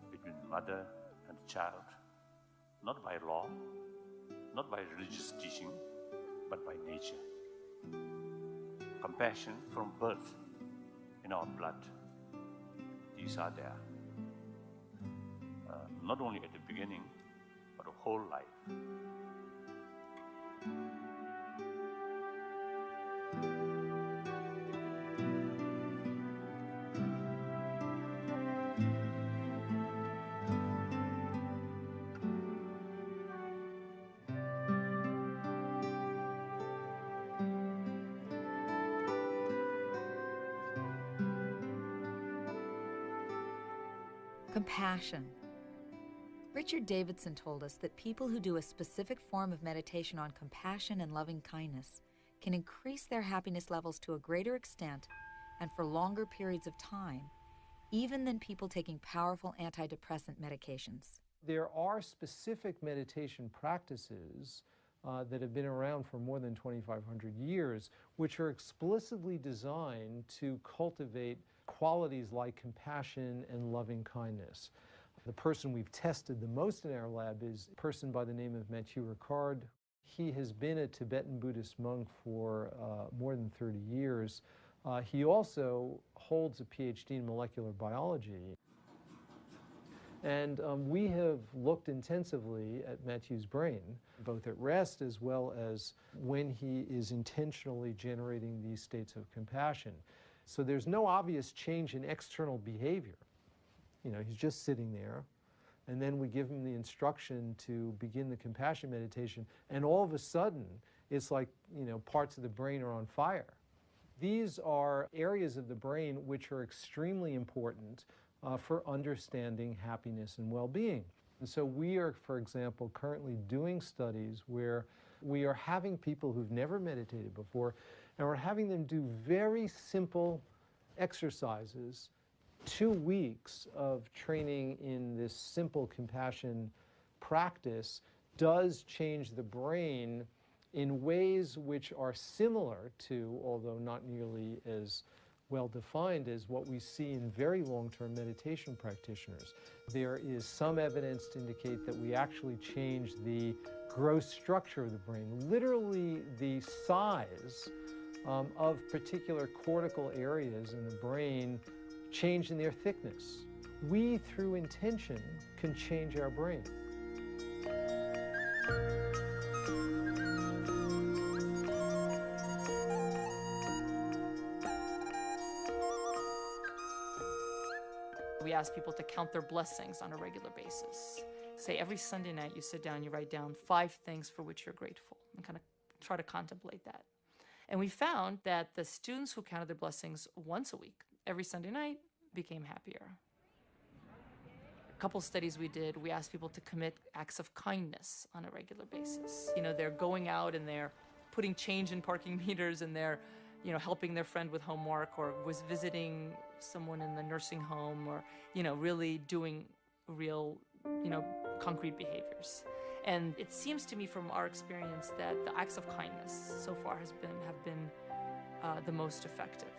between mother and child, not by law, not by religious teaching, but by nature. Compassion from birth in our blood. These are there. Not only at the beginning, but a whole life. Compassion. Richard Davidson told us that people who do a specific form of meditation on compassion and loving kindness can increase their happiness levels to a greater extent and for longer periods of time, even than people taking powerful antidepressant medications. There are specific meditation practices that have been around for more than 2,500 years, which are explicitly designed to cultivate qualities like compassion and loving kindness. The person we've tested the most in our lab is a person by the name of Mathieu Ricard. He has been a Tibetan Buddhist monk for more than 30 years. He also holds a PhD in molecular biology. And we have looked intensively at Mathieu's brain, both at rest as well as when he is intentionally generating these states of compassion. So there's no obvious change in external behavior. You know, he's just sitting there, and then we give him the instruction to begin the compassion meditation, and all of a sudden, it's like, you know, parts of the brain are on fire. These are areas of the brain which are extremely important for understanding happiness and well-being. And so we are, for example, currently doing studies where we are having people who've never meditated before, and we're having them do very simple exercises, 2 weeks of training in this simple compassion practice does change the brain in ways which are similar to, although not nearly as well defined as what we see in very long-term meditation practitioners. There is some evidence to indicate that we actually change the gross structure of the brain, literally the size of particular cortical areas in the brain change in their thickness. We, through intention, can change our brain. We ask people to count their blessings on a regular basis. Say every Sunday night you sit down, you write down 5 things for which you're grateful and kind of try to contemplate that. And we found that the students who counted their blessings once a week, every Sunday night, became happier. A couple studies we did, we asked people to commit acts of kindness on a regular basis. You know, they're going out and they're putting change in parking meters, and they're, you know, helping their friend with homework, or was visiting someone in the nursing home, or, you know, really doing real, you know, concrete behaviors. And it seems to me from our experience that the acts of kindness so far have been the most effective.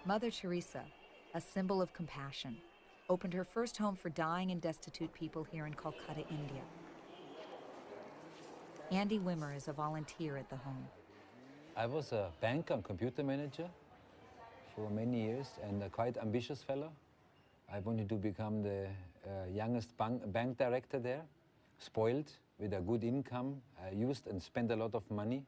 Mother Teresa, a symbol of compassion, opened her first home for dying and destitute people here in Calcutta, India. Andy Wimmer is a volunteer at the home. I was a bank and computer manager for many years, and a quite ambitious fellow. I wanted to become the youngest bank director there, spoiled with a good income, used and spent a lot of money,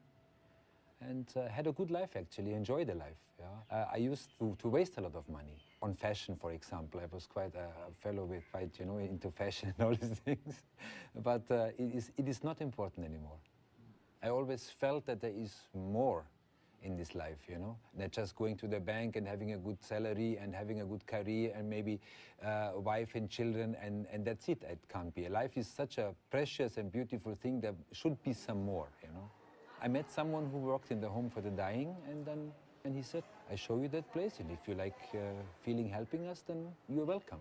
and had a good life actually, enjoyed the life. Yeah? I used to waste a lot of money on fashion, for example. I was quite a fellow with quite, you know, into fashion and all these things. But it is not important anymore. I always felt that there is more in this life, you know, than just going to the bank and having a good salary and having a good career and maybe a wife and children and that's it. It can't be. Life is such a precious and beautiful thing. There should be some more, you know. I met someone who worked in the home for the dying, and he said, I show you that place, and if you like feeling helping us, then you're welcome.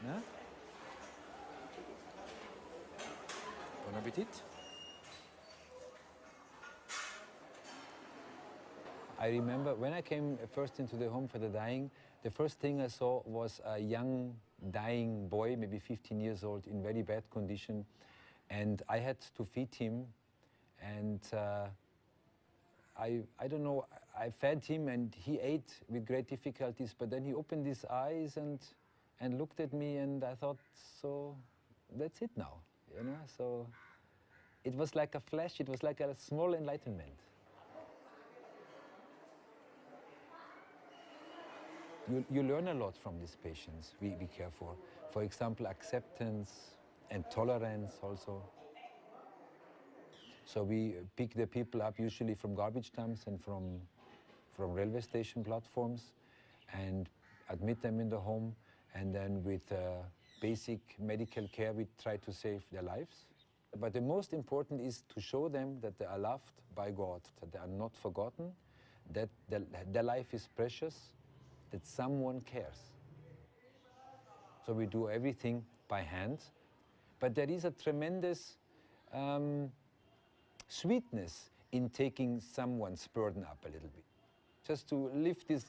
Yeah? Bon appetit. I remember when I came first into the home for the dying, the first thing I saw was a young dying boy, maybe 15 years old, in very bad condition. And I had to feed him. And I don't know, I fed him and he ate with great difficulties, but then he opened his eyes and looked at me, and I thought, so that's it now, you know? So it was like a flash, it was like a small enlightenment. You learn a lot from these patients we care for. For example, acceptance and tolerance also. So we pick the people up usually from garbage dumps and from railway station platforms and admit them in the home, and then with basic medical care we try to save their lives. But the most important is to show them that they are loved by God, that they are not forgotten, that their life is precious, that someone cares. So we do everything by hand, but there is a tremendous sweetness in taking someone's burden up a little bit. Just to lift this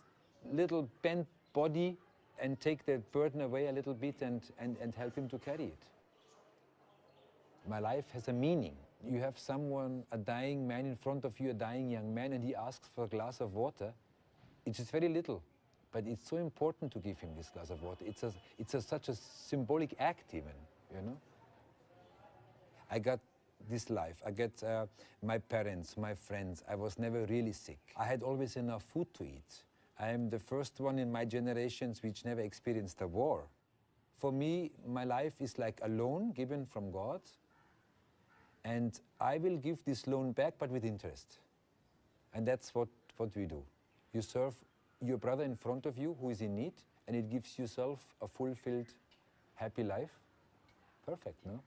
little bent body and take the burden away a little bit and help him to carry it. My life has a meaning. You have someone, a dying man in front of you, a dying young man, and he asks for a glass of water. It is very little, but it's so important to give him this glass of water. It's such a symbolic act even, you know? I got this life. I get my parents, my friends. I was never really sick. I had always enough food to eat. I am the first one in my generations which never experienced a war. For me, my life is like a loan given from God, and I will give this loan back, but with interest. And that's what we do. You serve your brother in front of you who is in need, and it gives yourself a fulfilled, happy life. Perfect, no?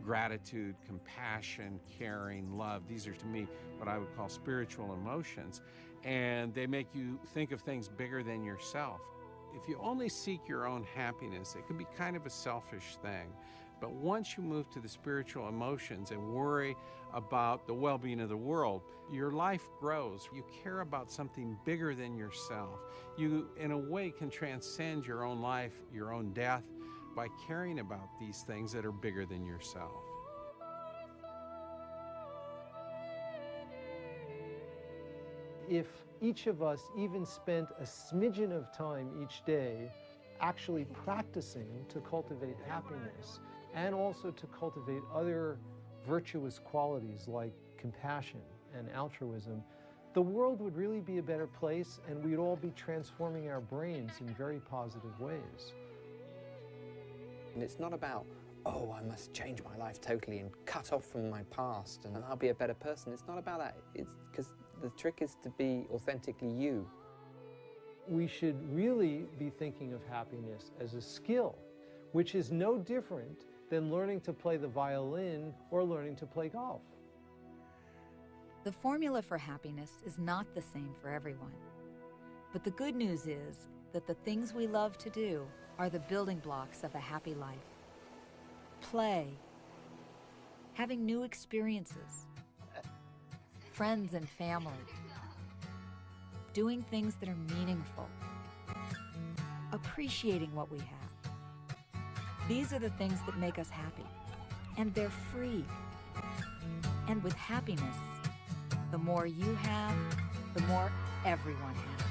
Gratitude, compassion, caring, love. These are, to me, what I would call spiritual emotions. And they make you think of things bigger than yourself. If you only seek your own happiness, it can be kind of a selfish thing. But once you move to the spiritual emotions and worry about the well-being of the world, your life grows. You care about something bigger than yourself. You, in a way, can transcend your own life, your own death, by caring about these things that are bigger than yourself. If each of us even spent a smidgen of time each day actually practicing to cultivate happiness and also to cultivate other virtuous qualities like compassion and altruism, the world would really be a better place, and we'd all be transforming our brains in very positive ways. And it's not about, oh, I must change my life totally and cut off from my past and I'll be a better person. It's not about that. It's because the trick is to be authentically you. We should really be thinking of happiness as a skill, which is no different than learning to play the violin or learning to play golf. The formula for happiness is not the same for everyone. But the good news is that the things we love to do are the building blocks of a happy life. Play, having new experiences, friends and family, doing things that are meaningful, appreciating what we have. These are the things that make us happy, and they're free. And with happiness, the more you have, the more everyone has.